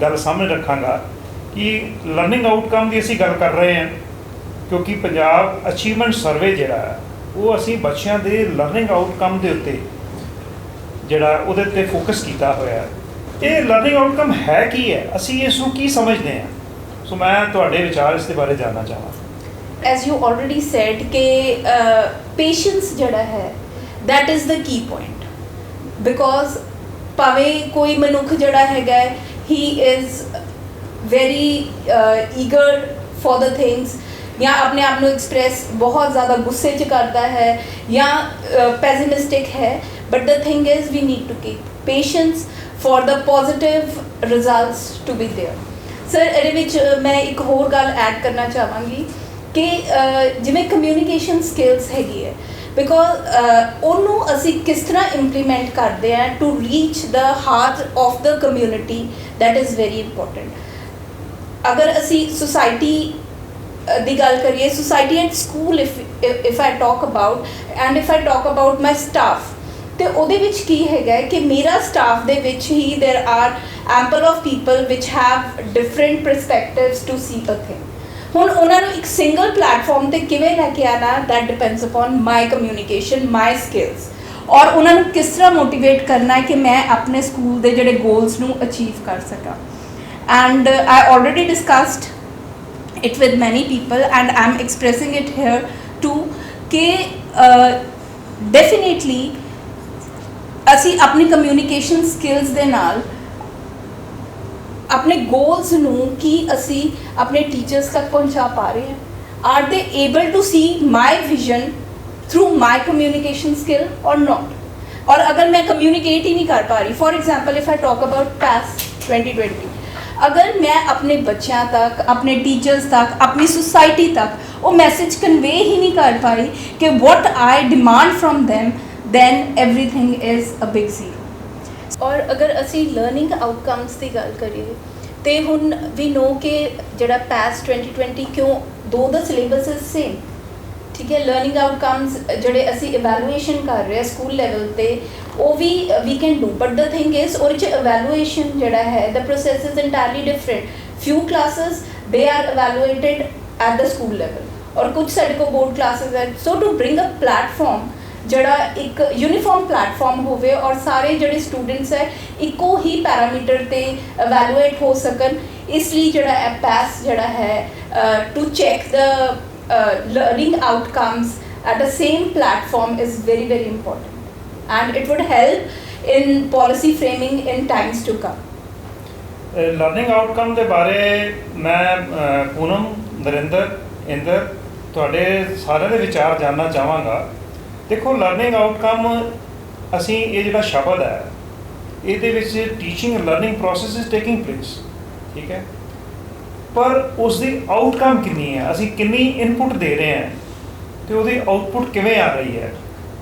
ਗੱਲ ਸਾਹਮਣੇ ਰੱਖਾਂਗਾ ਕਿ ਲਰਨਿੰਗ ਆਊਟਕਮ ਦੀ ਅਸੀਂ ਗੱਲ ਕਰ ਰਹੇ ਹਾਂ ਕਿਉਂਕਿ ਪੰਜਾਬ ਅਚੀਵਮੈਂਟ ਸਰਵੇ ਜਿਹੜਾ ਹੈ ਉਹ ਅਸੀਂ ਬੱਚਿਆਂ ਦੇ ਲਰਨਿੰਗ ਆਊਟਕਮ ਦੇ ਉੱਤੇ ਜਿਹੜਾ ਉਹਦੇ ਉੱਤੇ ਫੋਕਸ ਕੀਤਾ ਹੋਇਆ। ਇਹ ਲਰਨਿੰਗ ਆਊਟਕਮ ਹੈ ਕੀ ਹੈ, ਅਸੀਂ ਇਸ ਨੂੰ ਕੀ ਸਮਝਦੇ ਹਾਂ। ਸੋ ਮੈਂ ਤੁਹਾਡੇ ਵਿਚਾਰ ਇਸ ਦੇ ਬਾਰੇ ਜਾਣਨਾ ਚਾਹਾਂ। As you already said कि patience ਜਿਹੜਾ ਹੈ that is the key point because ਭਾਵੇਂ ਕੋਈ ਮਨੁੱਖ ਜਿਹੜਾ ਹੈਗਾ he is very eager for the things ਜਾਂ ਆਪਣੇ ਆਪ ਨੂੰ ਐਕਸਪ੍ਰੈਸ ਬਹੁਤ ਜ਼ਿਆਦਾ ਗੁੱਸੇ 'ਚ ਕਰਦਾ ਹੈ ਜਾਂ ਪੈਸਿਮਿਸਟਿਕ ਹੈ but the thing is we need to keep patience for the positive results to be there। Sir ਇਹਦੇ ਵਿੱਚ ਮੈਂ ਇੱਕ ਹੋਰ ਗੱਲ ਐਡ ਕਰਨਾ ਚਾਹਾਂਗੀ ਕਿ ਜਿਵੇਂ ਕਮਿਊਨੀਕੇਸ਼ਨ ਸਕਿੱਲਸ ਹੈਗੀ ਹੈ ਬਿਕੋਜ਼ ਉਹਨੂੰ ਅਸੀਂ ਕਿਸ ਤਰ੍ਹਾਂ ਇੰਪਲੀਮੈਂਟ ਕਰਦੇ ਹਾਂ to reach the heart of the community that is very important. ਅਗਰ ਅਸੀਂ ਸੁਸਾਇਟੀ ਦੀ ਗੱਲ ਕਰੀਏ, society and school if I talk about and if I talk about my staff ਤੇ ਉਹਦੇ ਵਿੱਚ ਕੀ ਹੈਗਾ ਕਿ ਮੇਰਾ ਸਟਾਫ ਦੇ ਵਿੱਚ ਹੀ there are ample of people which have different perspectives to see a thing. ਹੁਣ ਉਹਨਾਂ ਨੂੰ ਇੱਕ ਸਿੰਗਲ ਪਲੈਟਫਾਰਮ 'ਤੇ ਕਿਵੇਂ ਲੈ ਕੇ ਆਉਣਾ that depends upon my communication my skills ਔਰ ਉਹਨਾਂ ਨੂੰ ਕਿਸ ਤਰ੍ਹਾਂ ਮੋਟੀਵੇਟ ਕਰਨਾ ਹੈ ਕਿ ਮੈਂ ਆਪਣੇ ਸਕੂਲ ਦੇ ਜਿਹੜੇ ਗੋਲਸ ਨੂੰ ਅਚੀਵ ਕਰ ਸਕਾਂ। And I already discussed it with many people and I'm expressing it here too कि definitely ਅਸੀਂ ਆਪਣੀ ਕਮਿਊਨੀਕੇਸ਼ਨ ਸਕਿੱਲਸ ਦੇ ਨਾਲ ਆਪਣੇ ਗੋਲਸ ਨੂੰ ਕੀ ਅਸੀਂ ਆਪਣੇ ਟੀਚਰਸ ਤੱਕ ਪਹੁੰਚਾ ਪਾ ਰਹੇ ਹਾਂ। Are they able to see my vision through my communication skill or not. और अगर मैं कम्युनिकेट ही नहीं कर पा रही, for example if I talk about PAS 2020, अगर मैं अपने बच्चों तक, अपने टीचर्स तक, अपनी सोसाइटी तक वो मैसेज कन्वे ही नहीं कर पा रही कि what I demand from them, then everything is a big zero। और अगर असी लर्निंग आउटकम्स की गल करिए तो हुण वी नो कि जिहड़ा PAS 2020 क्यों दो द सिलेबस इज सेम, ठीक है। लर्निंग आउटकम्स जिहड़े असी इवैल्यूएशन कर रहे हैं स्कूल लैवल पे वो भी we can do, but the thing is और इवैल्यूएशन जिहड़ा है the process is entirely different. Few classes they are evaluated at the school level और कुछ साडे को बोर्ड क्लासेस है। So to bring a platform जिहड़ा एक यूनीफॉर्म प्लेटफॉर्म होवे और सारे जिहड़े स्टूडेंट्स है इको ही पैरामीटर ते इवैल्यूएट हो सकन, इसलिए जिहड़ा PAS जिहड़ा है to check the learning outcomes at the same platform is very very important, and it would help in policy framing in times to come। Learning outcome ਦੇ ਬਾਰੇ ਮੈਂ ਪੂਨਮ, ਨਰਿੰਦਰ, ਇੰਦਰ ਤੁਹਾਡੇ ਸਾਰਿਆਂ ਦੇ ਵਿਚਾਰ ਜਾਣਨਾ ਚਾਹਾਂਗਾ। ਦੇਖੋ ਲਰਨਿੰਗ ਆਊਟਕਮ ਅਸੀਂ ਇਹ ਜਿਹੜਾ ਸ਼ਬਦ ਹੈ ਇਹਦੇ ਵਿੱਚ teaching learning process is taking place, ਠੀਕ ਹੈ, ਪਰ ਉਸ ਦੀ ਆਊਟਕਮ ਕਿੰਨੀ ਹੈ, ਅਸੀਂ ਕਿੰਨੀ ਇਨਪੁਟ ਦੇ ਰਹੇ ਹਾਂ ਅਤੇ ਉਹਦੀ ਆਊਟਪੁੱਟ ਕਿਵੇਂ ਆ ਰਹੀ ਹੈ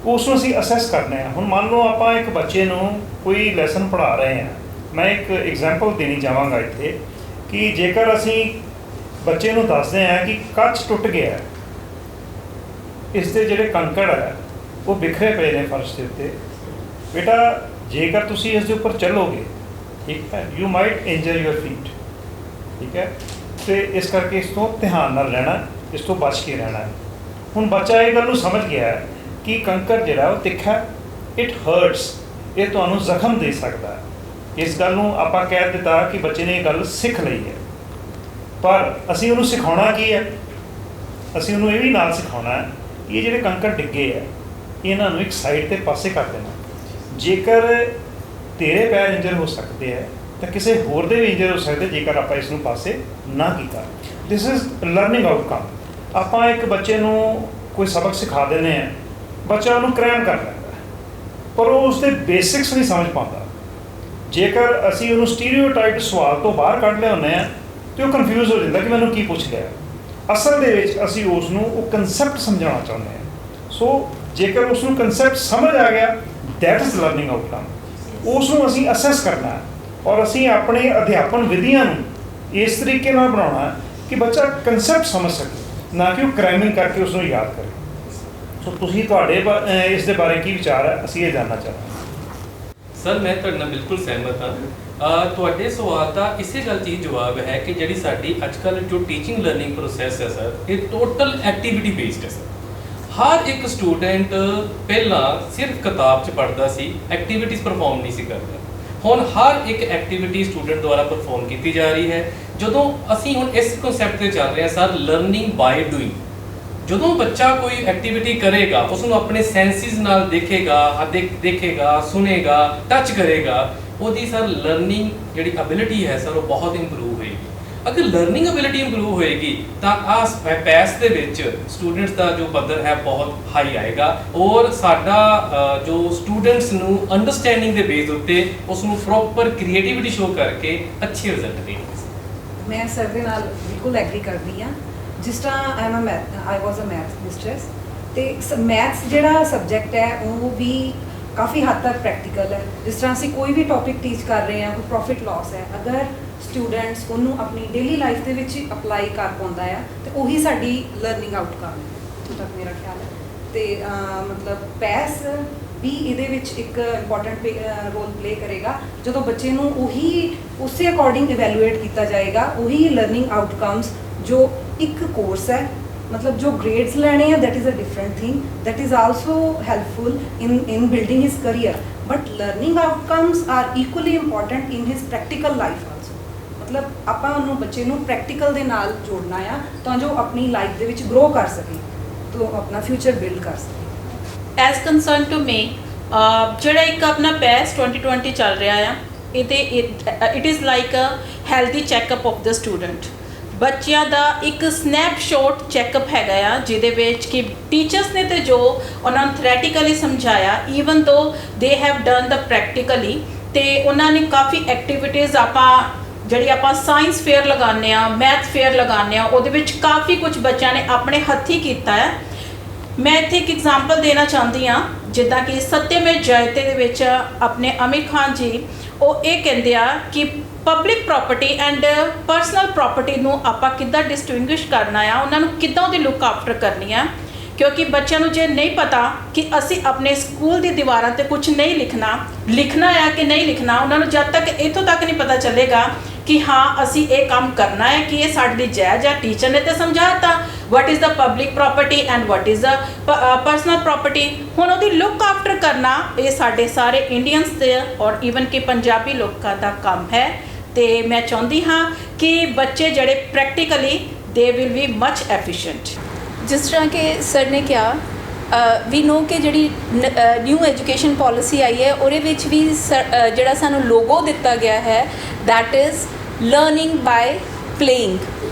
ਉਸ ਨੂੰ ਅਸੀਂ ਅਸੈਸ ਕਰਨਾ ਹੈ। ਹੁਣ ਮੰਨ ਲਓ ਆਪਾਂ ਇੱਕ ਬੱਚੇ ਨੂੰ ਕੋਈ ਲੈਸਨ ਪੜ੍ਹਾ ਰਹੇ ਹਾਂ, ਮੈਂ ਇੱਕ ਐਗਜ਼ਾਮਪਲ ਦੇਣੀ ਚਾਹਾਂਗਾ ਇੱਥੇ ਕਿ ਜੇਕਰ ਅਸੀਂ ਬੱਚੇ ਨੂੰ ਦੱਸਦੇ ਹਾਂ ਕਿ ਕੱਚ ਟੁੱਟ ਗਿਆ, ਇਸ ਦੇ ਜਿਹੜੇ ਕੰਕੜ ਹੈ ਉਹ ਬਿਖਰੇ ਪਏ ਨੇ ਫਰਸ਼ ਦੇ ਉੱਤੇ, ਬੇਟਾ ਜੇਕਰ ਤੁਸੀਂ ਇਸ ਦੇ ਉੱਪਰ ਚੱਲੋਗੇ, ਠੀਕ ਹੈ, you might injured your feet, ਠੀਕ ਹੈ, ਅਤੇ ਇਸ ਕਰਕੇ ਇਸ ਤੋਂ ਧਿਆਨ ਨਾਲ ਰਹਿਣਾ, ਇਸ ਤੋਂ ਬਚ ਕੇ ਰਹਿਣਾ ਹੈ। ਹੁਣ ਬੱਚਾ ਇਹ ਗੱਲ ਨੂੰ ਸਮਝ ਗਿਆ ਹੈ ਕਿ ਕੰਕਰ ਜਿਹੜਾ ਉਹ ਤਿੱਖਾ, ਇਟ ਹਰਟਸ, ਇਹ ਤੁਹਾਨੂੰ ਜ਼ਖਮ ਦੇ ਸਕਦਾ ਹੈ। ਇਸ ਗੱਲ ਨੂੰ ਆਪਾਂ ਕਹਿ ਦਿੱਤਾ ਕਿ ਬੱਚੇ ਨੇ ਇਹ ਗੱਲ ਸਿੱਖ ਲਈ ਹੈ, ਪਰ ਅਸੀਂ ਉਹਨੂੰ ਸਿਖਾਉਣਾ ਕੀ ਹੈ, ਅਸੀਂ ਉਹਨੂੰ ਇਹ ਵੀ ਨਾਲ ਸਿਖਾਉਣਾ ਹੈ ਕਿ ਇਹ ਜਿਹੜੇ ਕੰਕਰ ਡਿੱਗੇ ਹੈ ਇਹਨਾਂ ਨੂੰ ਇੱਕ ਸਾਈਡ 'ਤੇ ਪਾਸੇ ਕਰ ਦੇਣਾ। ਜੇਕਰ ਤੇਰੇ ਪੈਰ ਇੰਜਰ ਹੋ ਸਕਦੇ ਹੈ ਤਾਂ ਕਿਸੇ ਹੋਰ ਦੇ ਵੀ ਇੰਜਰ ਹੋ ਸਕਦੇ ਜੇਕਰ ਆਪਾਂ ਇਸ ਨੂੰ ਪਾਸੇ ਨਾ ਕੀਤਾ। This is learning outcome. ਆਪਾਂ ਇੱਕ ਬੱਚੇ ਨੂੰ ਕੋਈ ਸਬਕ ਸਿਖਾ ਦਿੰਦੇ ਹਾਂ, ਬੱਚਾ ਉਹਨੂੰ ਕ੍ਰੈਮ ਕਰ ਲੈਂਦਾ ਪਰ ਉਹ ਉਸਦੇ ਬੇਸਿਕਸ ਨਹੀਂ ਸਮਝ ਪਾਉਂਦਾ। ਜੇਕਰ ਅਸੀਂ ਉਹਨੂੰ ਸਟੀਰੀਓਟਾਈਪ ਸਵਾਲ ਤੋਂ ਬਾਹਰ ਕੱਢ ਲਿਆਉਂਦੇ ਹਾਂ ਤਾਂ ਉਹ ਕਨਫਿਊਜ਼ ਹੋ ਜਾਂਦਾ ਕਿ ਮੈਨੂੰ ਕੀ ਪੁੱਛ ਲਿਆ। ਅਸਲ ਦੇ ਵਿੱਚ ਅਸੀਂ ਉਸ ਨੂੰ ਉਹ ਕਨਸੈਪਟ ਸਮਝਾਉਣਾ ਚਾਹੁੰਦੇ ਹਾਂ। ਸੋ ਜੇਕਰ ਉਸ ਨੂੰ ਕਨਸੈਪਟ ਸਮਝ ਆ ਗਿਆ, ਦੈਟ ਇਜ਼ ਲਰਨਿੰਗ ਆਊਟਕਮ। ਉਸ ਨੂੰ ਅਸੀਂ ਅਸੈਸ ਕਰਨਾ ਹੈ ਔਰ ਅਸੀਂ ਆਪਣੇ ਅਧਿਆਪਨ ਵਿਧੀਆਂ ਨੂੰ ਇਸ ਤਰੀਕੇ ਨਾਲ ਬਣਾਉਣਾ ਕਿ ਬੱਚਾ ਕਨਸੈਪਟ ਸਮਝ ਸਕੇ, ਨਾ ਕਿ ਉਹ ਕ੍ਰੈਮਿੰਗ ਕਰਕੇ ਉਸ ਨੂੰ ਯਾਦ ਕਰੇ। ਸੋ ਤੁਸੀਂ ਤੁਹਾਡੇ ਇਸ ਦੇ ਬਾਰੇ ਕੀ ਵਿਚਾਰ ਹੈ, ਅਸੀਂ ਇਹ ਜਾਣਨਾ ਚਾਹਾਂਗੇ। ਸਰ ਮੈਂ ਤੁਹਾਡੇ ਨਾਲ ਬਿਲਕੁਲ ਸਹਿਮਤ ਹਾਂ। ਤੁਹਾਡੇ ਸਵਾਲ ਦਾ ਇਸੇ ਗੱਲ 'ਚ ਹੀ ਜਵਾਬ ਹੈ ਕਿ ਜਿਹੜੀ ਸਾਡੀ ਅੱਜ ਕੱਲ੍ਹ ਜੋ ਟੀਚਿੰਗ ਲਰਨਿੰਗ ਪ੍ਰੋਸੈਸ ਹੈ ਸਰ, ਇਹ ਟੋਟਲ ਐਕਟੀਵਿਟੀ ਬੇਸਡ ਹੈ ਸਰ। ਹਰ ਇੱਕ ਸਟੂਡੈਂਟ ਪਹਿਲਾਂ ਸਿਰਫ ਕਿਤਾਬ 'ਚ ਪੜ੍ਹਦਾ ਸੀ, ਐਕਟੀਵਿਟੀਜ਼ ਪਰਫਾਰਮ ਨਹੀਂ ਸੀ ਕਰਦਾ। ਹੁਣ ਹਰ ਇੱਕ ਐਕਟੀਵਿਟੀ ਸਟੂਡੈਂਟ ਦੁਆਰਾ ਪਰਫਾਰਮ ਕੀਤੀ ਜਾ ਰਹੀ ਹੈ। ਜਦੋਂ ਅਸੀਂ ਹੁਣ ਇਸ ਕਨਸੈਪਟ 'ਤੇ ਚੱਲ ਰਹੇ ਹਾਂ ਸਰ, ਲਰਨਿੰਗ ਬਾਈ ਡੂਇੰਗ। ਜਦੋਂ ਬੱਚਾ ਕੋਈ ਐਕਟੀਵਿਟੀ ਕਰੇਗਾ ਉਸ ਨੂੰ ਆਪਣੇ ਸੈਂਸਿਸ ਨਾਲ ਦੇਖੇਗਾ, ਸੁਣੇਗਾ, ਟੱਚ ਕਰੇਗਾ, ਉਹਦੀ ਸਰ ਲਰਨਿੰਗ ਜਿਹੜੀ ਐਬਿਲਿਟੀ ਹੈ ਸਰ ਉਹ ਬਹੁਤ ਇੰਪਰੂਵ ਹੋਏਗੀ। ਅਗਰ ਲਰਨਿੰਗ ਐਬਿਲਿਟੀ ਇੰਪਰੂਵ ਹੋਏਗੀ ਤਾਂ PAS ਦੇ ਵਿੱਚ ਸਟੂਡੈਂਟਸ ਦਾ ਜੋ ਪੱਧਰ ਹੈ ਬਹੁਤ ਹਾਈ ਆਏਗਾ ਔਰ ਸਾਡਾ ਜੋ ਸਟੂਡੈਂਟਸ ਨੂੰ ਅੰਡਰਸਟੈਂਡਿੰਗ ਦੇ ਬੇਸ ਉੱਤੇ ਉਸ ਨੂੰ ਪ੍ਰੋਪਰ ਕ੍ਰੀਏਟੀਵਿਟੀ ਸ਼ੋ ਕਰਕੇ ਅੱਛੇ ਰਿਜ਼ਲਟ ਦੇਣਗੇ। ਮੈਂ ਸਰ ਦੇ ਨਾਲ ਬਿਲਕੁਲ ਐਗਰੀ ਕਰਦੀ ਹਾਂ। ਜਿਸ ਤਰ੍ਹਾਂ ਆਈ ਵਾਜ਼ ਅ ਮੈਥ ਮਿਸਟਰਸ, ਅਤੇ ਮੈਥਸ ਜਿਹੜਾ ਸਬਜੈਕਟ ਹੈ ਉਹ ਵੀ ਕਾਫੀ ਹੱਦ ਤੱਕ ਪ੍ਰੈਕਟੀਕਲ ਹੈ। ਜਿਸ ਤਰ੍ਹਾਂ ਅਸੀਂ ਕੋਈ ਵੀ ਟੌਪਿਕ ਟੀਚ ਕਰ ਰਹੇ ਹਾਂ, ਕੋਈ ਪ੍ਰੋਫਿਟ ਲਾਸ ਹੈ, ਅਗਰ ਸਟੂਡੈਂਟਸ ਉਹਨੂੰ ਆਪਣੀ ਡੇਲੀ ਲਾਈਫ ਦੇ ਵਿੱਚ ਅਪਲਾਈ ਕਰ ਪਾਉਂਦਾ ਆ ਅਤੇ ਉਹੀ ਸਾਡੀ ਲਰਨਿੰਗ ਆਊਟਕਮ ਹੈ, ਜਿੱਥੋਂ ਤੱਕ ਮੇਰਾ ਖਿਆਲ ਹੈ। ਅਤੇ ਮਤਲਬ PAS ਵੀ ਇਹਦੇ ਵਿੱਚ ਇੱਕ ਇੰਪੋਰਟੈਂਟ ਰੋਲ ਪਲੇ ਕਰੇਗਾ। ਜਦੋਂ ਬੱਚੇ ਨੂੰ ਉਹੀ ਉਸੇ ਅਕੋਰਡਿੰਗ ਇਵੈਲੂਏਟ ਕੀਤਾ ਜਾਏਗਾ, ਉਹੀ ਲਰਨਿੰਗ ਆਊਟਕਮਸ ਜੋ ਇੱਕ ਕੋਰਸ ਹੈ, मतलब जो ग्रेड्स लेने हैं that is a different thing, that is also helpful in building his career, but learning outcomes are equally important in his practical life also। मतलब ਆਪਾਂ ਉਹਨੂੰ ਬੱਚੇ ਨੂੰ ਪ੍ਰੈਕਟੀਕਲ ਦੇ ਨਾਲ ਜੋੜਨਾ ਆ ਤਾਂ ਜੋ ਆਪਣੀ ਲਾਈਫ ਦੇ ਵਿੱਚ ਗਰੋ ਕਰ ਸਕੇ, ਤੋਂ ਆਪਣਾ ਫਿਊਚਰ ਬਿਲਡ ਕਰ ਸਕੇ। As concerned to me, ਜਿਹੜਾ ਇੱਕ ਆਪਣਾ ਪੈਸ 2020 ਚੱਲ ਰਿਹਾ ਆ ਇਹਦੇ it is like a healthy checkup of the student. ਬੱਚਿਆਂ ਦਾ ਇੱਕ ਸਨੈਪਸ਼ਾਟ ਚੈੱਕਅਪ ਹੈਗਾ ਆ ਜਿਹਦੇ ਵਿੱਚ ਕਿ ਟੀਚਰਸ ਨੇ ਤੇ ਜੋ ਉਹਨਾਂ ਨੂੰ ਥਿਓਰੈਟੀਕਲੀ ਸਮਝਾਇਆ ਈਵਨ ਦੋ they have done the practically, ਤੇ ਉਹਨਾਂ ਨੇ ਕਾਫੀ ਐਕਟੀਵਿਟੀਜ਼ ਜਿਹੜੀ ਆਪਾਂ ਸਾਇੰਸ ਫੇਅਰ ਲਗਾਉਂਦੇ ਆ, ਮੈਥ ਫੇਅਰ ਲਗਾਉਂਦੇ ਆ, ਉਹਦੇ ਵਿੱਚ ਕਾਫੀ ਕੁਝ ਬੱਚਿਆਂ ਨੇ ਆਪਣੇ ਹੱਥੀਂ ਕੀਤਾ ਹੈ। ਮੈਂ ਇੱਥੇ ਇੱਕ ਐਗਜ਼ਾਮਪਲ ਦੇਣਾ ਚਾਹੁੰਦੀ ਹਾਂ, ਜਿੱਦਾਂ ਕਿ ਸੱਤਿਅਮੇਵ ਜਯਤੇ ਦੇ ਵਿੱਚ ਆਪਣੇ ਆਮਿਰ ਖਾਨ ਜੀ ਉਹ ਇਹ ਕਹਿੰਦੇ ਆ ਕਿ public property and personal property ਨੂੰ ਆਪਾਂ ਕਿੱਦਾਂ ਡਿਸਟਿੰਗੁਇਸ਼ ਕਰਨਾ ਆ, ਉਹਨਾਂ ਨੂੰ ਕਿੱਦਾਂ ਉਹਦੀ ਲੁੱਕ ਆਫਟਰ ਕਰਨੀ ਆ। ਕਿਉਂਕਿ ਬੱਚਿਆਂ ਨੂੰ ਜੇ ਨਹੀਂ ਪਤਾ ਕਿ ਅਸੀਂ ਆਪਣੇ ਸਕੂਲ ਦੀ ਦੀਵਾਰਾਂ 'ਤੇ ਕੁਝ ਨਹੀਂ ਲਿਖਣਾ ਆ ਕਿ ਨਹੀਂ ਲਿਖਣਾ, ਉਹਨਾਂ ਨੂੰ ਜਦ ਤੱਕ ਇੱਥੋਂ ਤੱਕ ਨਹੀਂ ਪਤਾ ਚੱਲੇਗਾ ਕਿ ਹਾਂ ਅਸੀਂ ਇਹ ਕੰਮ ਕਰਨਾ ਹੈ ਕਿ ਇਹ ਸਾਡੇ ਲਈ ਜਾਇਜ਼ ਆ। ਟੀਚਰ ਨੇ ਤਾਂ ਸਮਝਾਤਾ what is the public property and what is the personal property। ਹੁਣ ਉਹਦੀ ਲੁੱਕ ਆਫਟਰ ਕਰਨਾ ਇਹ ਸਾਡੇ ਸਾਰੇ ਇੰਡੀਅਨਸ ਦੇ ਔਰ ਈਵਨ ਕਿ ਪੰਜਾਬੀ ਲੋਕਾਂ ਦਾ ਕੰਮ ਹੈ। ਤੇ ਮੈਂ ਚਾਹੁੰਦੀ ਹਾਂ ਕਿ ਬੱਚੇ ਜਿਹੜੇ practically they will be much efficient. ਜਿਸ ਤਰ੍ਹਾਂ ਕਿ ਸਰ ਨੇ ਕਿਹਾ ਵੀ ਨੋ ਕਿ ਜਿਹੜੀ ਨਿਊ ਐਜੂਕੇਸ਼ਨ ਪੋਲਿਸੀ ਆਈ ਹੈ ਉਹਦੇ ਵਿੱਚ ਵੀ ਜਿਹੜਾ ਸਾਨੂੰ ਲੋਗੋ ਦਿੱਤਾ ਗਿਆ ਹੈ that is learning by playing,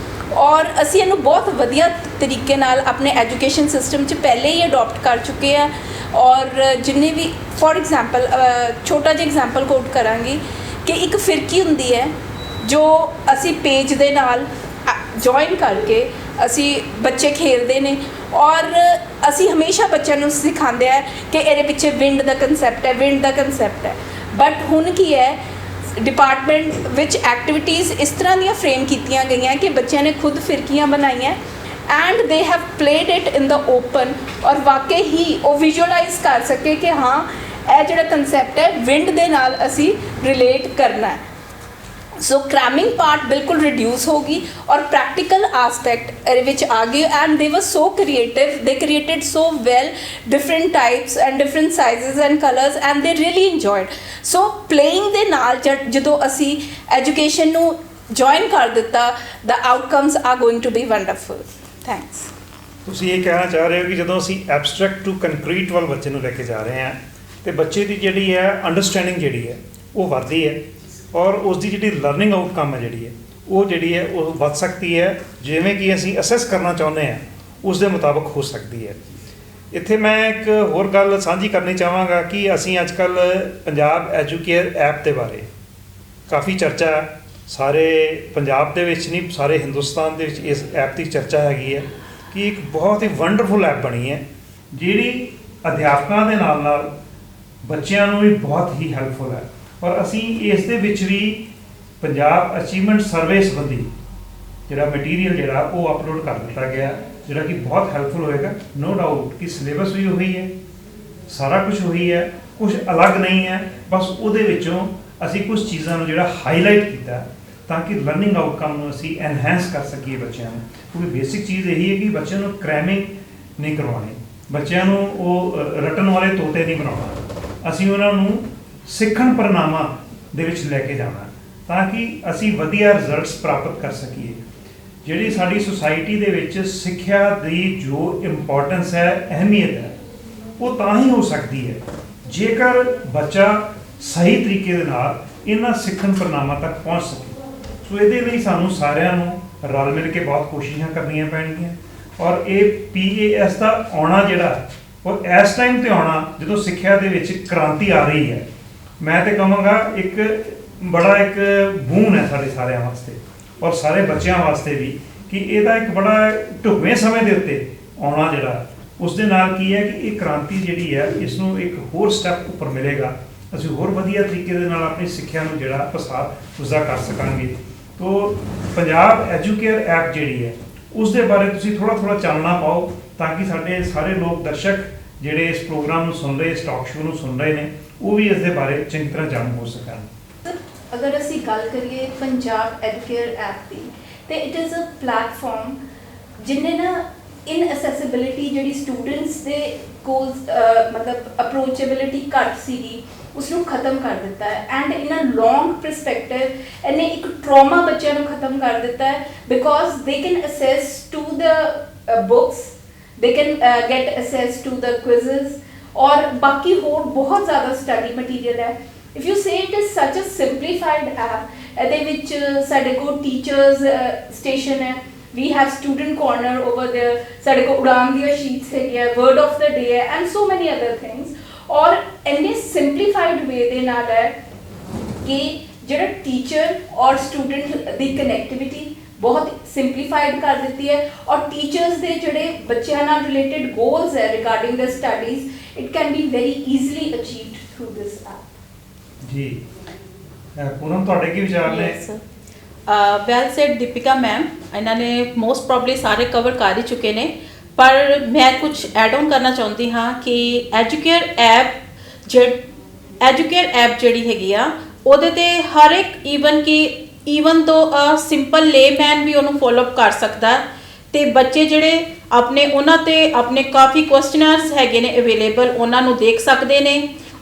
ਔਰ ਅਸੀਂ ਇਹਨੂੰ ਬਹੁਤ ਵਧੀਆ ਤਰੀਕੇ ਨਾਲ ਆਪਣੇ ਐਜੂਕੇਸ਼ਨ ਸਿਸਟਮ 'ਚ ਪਹਿਲੇ ਹੀ ਅਡੋਪਟ ਕਰ ਚੁੱਕੇ ਆ। ਔਰ ਜਿੰਨੇ ਵੀ ਫੋਰ ਐਗਜ਼ਾਮਪਲ ਛੋਟਾ ਜਿਹਾ ਐਗਜ਼ਾਮਪਲ ਕੋਟ ਕਰਾਂਗੀ ਕਿ ਇੱਕ ਫਿਰਕੀ ਹੁੰਦੀ ਹੈ ਜੋ ਅਸੀਂ ਪੇਜ ਦੇ ਨਾਲ ਜੁਆਇਨ ਕਰਕੇ ਅਸੀਂ ਬੱਚੇ ਖੇਡਦੇ ਨੇ, ਔਰ ਅਸੀਂ ਹਮੇਸ਼ਾ ਬੱਚਿਆਂ ਨੂੰ ਸਿਖਾਉਂਦੇ ਆ ਕਿ ਇਹਦੇ ਪਿੱਛੇ ਵਿੰਡ ਦਾ ਕੰਸੈਪਟ ਹੈ। ਬਟ ਹੁਣ ਕੀ ਹੈ, ਡਿਪਾਰਟਮੈਂਟ ਵਿੱਚ ਐਕਟੀਵਿਟੀਜ਼ ਇਸ ਤਰ੍ਹਾਂ ਦੀਆਂ ਫਰੇਮ ਕੀਤੀਆਂ ਗਈਆਂ ਕਿ ਬੱਚਿਆਂ ਨੇ ਖੁਦ ਫਿਰਕੀਆਂ ਬਣਾਈਆਂ and they have played it in the open, ਔਰ ਵਾਕਈ ਹੀ ਉਹ ਵਿਜ਼ੂਅਲਾਈਜ਼ ਕਰ ਸਕੇ ਕਿ ਹਾਂ ਇਹ ਜਿਹੜਾ ਕੰਸੈਪਟ ਹੈ ਵਿੰਡ ਦੇ ਨਾਲ ਅਸੀਂ ਰਿਲੇਟ ਕਰਨਾ ਹੈ। ਸੋ ਕ੍ਰੈਮਿੰਗ ਪਾਰਟ ਬਿਲਕੁਲ ਰਿਡਿਊਸ ਹੋ ਗਈ ਔਰ ਪ੍ਰੈਕਟੀਕਲ ਆਸਪੈਕਟ ਇਹਦੇ ਵਿੱਚ ਆ ਗਏ and they were so creative, they created so well different types and different sizes and colours and they really enjoyed. So playing ਦੇ ਨਾਲ ਜਦੋਂ ਅਸੀਂ ਐਜੂਕੇਸ਼ਨ ਨੂੰ ਜੁਆਇਨ ਕਰ ਦਿੱਤਾ the outcomes are going to be wonderful. Thanks. ਤੁਸੀਂ ਇਹ ਕਹਿਣਾ ਚਾਹ ਰਹੇ ਹੋ ਕਿ ਜਦੋਂ ਅਸੀਂ ਐਬਸਟਰੈਕਟ ਟੂ ਕੰਕਰੀਟ ਵੱਲ ਬੱਚੇ ਨੂੰ ਲੈ ਕੇ ਜਾ ਰਹੇ ਹਾਂ ਤੇ ਬੱਚੇ ਦੀ ਜਿਹੜੀ ਹੈ ਅੰਡਰਸਟੈਂਡਿੰਗ ਜਿਹੜੀ ਹੈ ਉਹ ਵੱਧਦੀ ਹੈ ਔਰ ਉਸ ਦੀ ਜਿਹੜੀ ਲਰਨਿੰਗ ਆਊਟਕਮ ਹੈ ਜਿਹੜੀ ਹੈ ਉਹ ਵੱਧ ਸਕਦੀ ਹੈ, ਜਿਵੇਂ ਕਿ ਅਸੀਂ ਅਸੈਸ ਕਰਨਾ ਚਾਹੁੰਦੇ ਹਾਂ ਉਸ ਦੇ ਮੁਤਾਬਕ ਹੋ ਸਕਦੀ ਹੈ। ਇੱਥੇ ਮੈਂ ਇੱਕ ਹੋਰ ਗੱਲ ਸਾਂਝੀ ਕਰਨੀ ਚਾਹਾਂਗਾ ਕਿ ਅਸੀਂ ਅੱਜ ਕੱਲ੍ਹ ਪੰਜਾਬ ਐਜੂਕੇਅਰ ਐਪ ਦੇ ਬਾਰੇ ਕਾਫੀ ਚਰਚਾ ਸਾਰੇ ਪੰਜਾਬ ਦੇ ਵਿੱਚ ਨਹੀਂ ਸਾਰੇ ਹਿੰਦੁਸਤਾਨ ਦੇ ਵਿੱਚ ਇਸ ਐਪ ਦੀ ਚਰਚਾ ਹੈਗੀ ਹੈ ਕਿ ਇੱਕ ਬਹੁਤ ਹੀ ਵੰਡਰਫੁਲ ਐਪ ਬਣੀ ਹੈ ਜਿਹੜੀ ਅਧਿਆਪਕਾਂ ਦੇ ਨਾਲ ਨਾਲ ਬੱਚਿਆਂ ਨੂੰ ਵੀ ਬਹੁਤ ਹੀ ਹੈਲਪਫੁਲ ਹੈ। ਔਰ ਅਸੀਂ ਇਸ ਦੇ ਵਿੱਚ ਵੀ ਪੰਜਾਬ ਅਚੀਵਮੈਂਟ ਸਰਵੇ ਸੰਬੰਧੀ ਜਿਹੜਾ ਮਟੀਰੀਅਲ ਜਿਹੜਾ ਉਹ ਅਪਲੋਡ ਕਰ ਦਿੱਤਾ ਗਿਆ ਜਿਹੜਾ ਕਿ ਬਹੁਤ ਹੈਲਪਫੁਲ ਹੋਏਗਾ। ਨੋ ਡਾਊਟ ਕਿ ਸਿਲੇਬਸ ਵੀ ਉਹੀ ਹੈ, ਸਾਰਾ ਕੁਝ ਉਹੀ ਹੈ, ਕੁਝ ਅਲੱਗ ਨਹੀਂ ਹੈ, ਬਸ ਉਹਦੇ ਵਿੱਚੋਂ ਅਸੀਂ ਕੁਝ ਚੀਜ਼ਾਂ ਨੂੰ ਜਿਹੜਾ ਹਾਈਲਾਈਟ ਕੀਤਾ ਤਾਂ ਕਿ ਲਰਨਿੰਗ ਆਊਟਕਮ ਨੂੰ ਅਸੀਂ ਐਨਹਾਂਸ ਕਰ ਸਕੀਏ ਬੱਚਿਆਂ ਨੂੰ। ਕਿਉਂਕਿ ਬੇਸਿਕ ਚੀਜ਼ ਇਹੀ ਹੈ ਕਿ ਬੱਚਿਆਂ ਨੂੰ ਕ੍ਰੈਮਿੰਗ ਨਹੀਂ ਕਰਵਾਉਣੀ, ਬੱਚਿਆਂ ਨੂੰ ਉਹ ਰਟਨ ਵਾਲੇ ਤੋਤੇ ਨਹੀਂ ਬਣਾਉਣਾ, ਅਸੀਂ ਉਹਨਾਂ ਨੂੰ ਸਿੱਖਣ ਪਰਿਣਾਮਾਂ ਦੇ ਵਿੱਚ ਲੈ ਕੇ ਜਾਣਾ ਤਾਂ ਕਿ ਅਸੀਂ ਵਧੀਆ ਰਿਜ਼ਲਟਸ ਪ੍ਰਾਪਤ ਕਰ ਸਕੀਏ। ਜਿਹੜੀ ਸਾਡੀ ਸੁਸਾਇਟੀ ਦੇ ਵਿੱਚ ਸਿੱਖਿਆ ਦੀ ਜੋ ਇੰਪੋਰਟੈਂਸ ਹੈ, ਅਹਿਮੀਅਤ ਹੈ, ਉਹ ਤਾਂ ਹੀ ਹੋ ਸਕਦੀ ਹੈ ਜੇਕਰ ਬੱਚਾ ਸਹੀ ਤਰੀਕੇ ਦੇ ਨਾਲ ਇਹਨਾਂ ਸਿੱਖਣ ਪਰਿਣਾਮਾਂ ਤੱਕ ਪਹੁੰਚ ਸਕੇ। ਸੋ ਇਹਦੇ ਲਈ ਸਾਨੂੰ ਸਾਰਿਆਂ ਨੂੰ ਰਲ ਮਿਲ ਕੇ ਬਹੁਤ ਕੋਸ਼ਿਸ਼ਾਂ ਕਰਨੀਆਂ ਪੈਣਗੀਆਂ ਔਰ ਇਹ PAS ਦਾ ਆਉਣਾ ਜਿਹੜਾ ਉਹ ਇਸ ਟਾਈਮ 'ਤੇ ਆਉਣਾ ਜਦੋਂ ਸਿੱਖਿਆ ਦੇ ਵਿੱਚ ਕ੍ਰਾਂਤੀ ਆ ਰਹੀ ਹੈ। ਮੈਂ ਤਾਂ ਕਹਾਂਗਾ ਇੱਕ ਬੜਾ ਇੱਕ ਬੂਨ ਹੈ ਸਾਡੇ ਸਾਰਿਆਂ ਵਾਸਤੇ ਔਰ ਸਾਰੇ ਬੱਚਿਆਂ ਵਾਸਤੇ ਵੀ ਕਿ ਇਹਦਾ ਇੱਕ ਬੜਾ ਢੁਕਵੇਂ ਸਮੇਂ ਦੇ ਉੱਤੇ ਆਉਣਾ ਜਿਹੜਾ ਉਸ ਦੇ ਨਾਲ ਕੀ ਹੈ ਕਿ ਇਹ ਕ੍ਰਾਂਤੀ ਜਿਹੜੀ ਹੈ ਇਸ ਨੂੰ ਇੱਕ ਹੋਰ ਸਟੈਪ ਉੱਪਰ ਮਿਲੇਗਾ। ਅਸੀਂ ਹੋਰ ਵਧੀਆ ਤਰੀਕੇ ਦੇ ਨਾਲ ਆਪਣੀ ਸਿੱਖਿਆ ਨੂੰ ਜਿਹੜਾ ਪ੍ਰਸਾਰ ਉਸਦਾ ਕਰ ਸਕਾਂਗੇ। ਤੋ ਪੰਜਾਬ ਐਜੂਕੇਅਰ ਐਪ ਜਿਹੜੀ ਹੈ ਉਸ ਦੇ ਬਾਰੇ ਤੁਸੀਂ ਥੋੜ੍ਹਾ ਚਾਨਣਾ ਪਾਓ ਤਾਂ ਕਿ ਸਾਡੇ ਸਾਰੇ ਲੋਕ ਦਰਸ਼ਕ ਜਿਹੜੇ ਇਸ ਪ੍ਰੋਗਰਾਮ ਨੂੰ ਸੁਣ ਰਹੇ, ਇਸ ਟਾਕ ਸ਼ੋਅ ਨੂੰ ਸੁਣ ਰਹੇ ਨੇ, ਉਹ ਵੀ ਇਸ ਦੇ ਬਾਰੇ ਚੰਗੀ ਤਰ੍ਹਾਂ ਜਾਣੂ ਹੋ ਸਕਣ। ਅਗਰ ਅਸੀਂ ਗੱਲ ਕਰੀਏ ਪੰਜਾਬ ਐਜੂਕੇਅਰ ਐਪ ਦੀ ਤੇ ਇਟ ਇਜ਼ ਅ ਪਲੈਟਫਾਰਮ ਜਿਹਨੇ ਨਾ ਇਨਅਸੈਸਿਬਿਲਿਟੀ ਜਿਹੜੀ ਸਟੂਡੈਂਟਸ ਦੇ ਕੋਲ ਮਤਲਬ ਅਪਰੋਚੇਬਿਲਿਟੀ ਘੱਟ ਸੀਗੀ ਉਸਨੂੰ ਖਤਮ ਕਰ ਦਿੱਤਾ ਹੈ and in a long perspective ਇਹਨੇ ਇੱਕ ਟਰਾਮਾ ਬੱਚਿਆਂ ਨੂੰ ਖਤਮ ਕਰ ਦਿੱਤਾ ਹੈ because they can access to the books, they can get access to the quizzes ਔਰ ਬਾਕੀ ਹੋਰ ਬਹੁਤ ਜ਼ਿਆਦਾ ਸਟੱਡੀ ਮਟੀਰੀਅਲ ਹੈ। If you say it is ਸੱਚ ਅ ਸਿੰਪਲੀਫਾਈਡ ਐਪ, ਇਹਦੇ ਵਿੱਚ ਸਾਡੇ ਕੋਲ ਟੀਚਰਸ ਸਟੇਸ਼ਨ ਹੈ, we have student corner over there, ਸਾਡੇ ਕੋਲ ਉਡਾਨ ਦੀਆਂ ਸ਼ੀਟਸ ਹੈਗੀਆਂ, word of the day ਹੈ, and so many other things। ਔਰ ਇੰਨੇ ਸਿੰਪਲੀਫਾਈਡ ਵੇ ਦੇ ਨਾਲ ਹੈ ਕਿ ਜਿਹੜਾ ਟੀਚਰ ਔਰ ਸਟੂਡੈਂਟ ਦੀ ਕਨੈਕਟੀਵਿਟੀ ਬਹੁਤ ਸਿੰਪਲੀਫਾਈਡ ਕਰ ਦਿੱਤੀ ਹੈ, ਔਰ ਟੀਚਰਸ ਦੇ ਜਿਹੜੇ ਬੱਚਿਆਂ ਨਾਲ ਰਿਲੇਟਡ ਗੋਲਸ ਹੈ regarding the studies, it can be very easily achieved through this app. ਜੀ ਪੂਨਮ, ਤੁਹਾਡੇ ਕੀ ਵਿਚਾਰ ਨੇ? ਵੈਲ ਸੈਡ ਦੀਪਿਕਾ ਮੈਮ, ਇਹਨਾਂ ਨੇ ਮੋਸਟ ਪ੍ਰੋਬਬਲੀ ਸਾਰੇ ਕਵਰ ਕਰ ਹੀ ਚੁੱਕੇ ਨੇ, ਪਰ ਮੈਂ ਕੁਝ ਐਡ ਔਨ ਕਰਨਾ ਚਾਹੁੰਦੀ ਹਾਂ ਕਿ ਐਜੂਕੇਅਰ ਐਪ ਜਿਹੜੀ ਹੈਗੀ ਆ ਉਹਦੇ ਤੇ ਹਰ ਇੱਕ ਈਵਨ ਤੋਂ ਸਿੰਪਲ ਲੇਮੈਨ ਵੀ ਉਹਨੂੰ ਫੋਲੋਅਪ ਕਰ ਸਕਦਾ, ਤੇ ਬੱਚੇ ਜਿਹੜੇ ਉਹਨਾਂ ਤੇ ਆਪਣੇ ਕਾਫੀ ਕੁਐਸਚਨਰਸ ਹੈਗੇ ਨੇ ਅਵੇਲੇਬਲ, ਉਹਨਾਂ ਨੂੰ ਦੇਖ ਸਕਦੇ ਨੇ।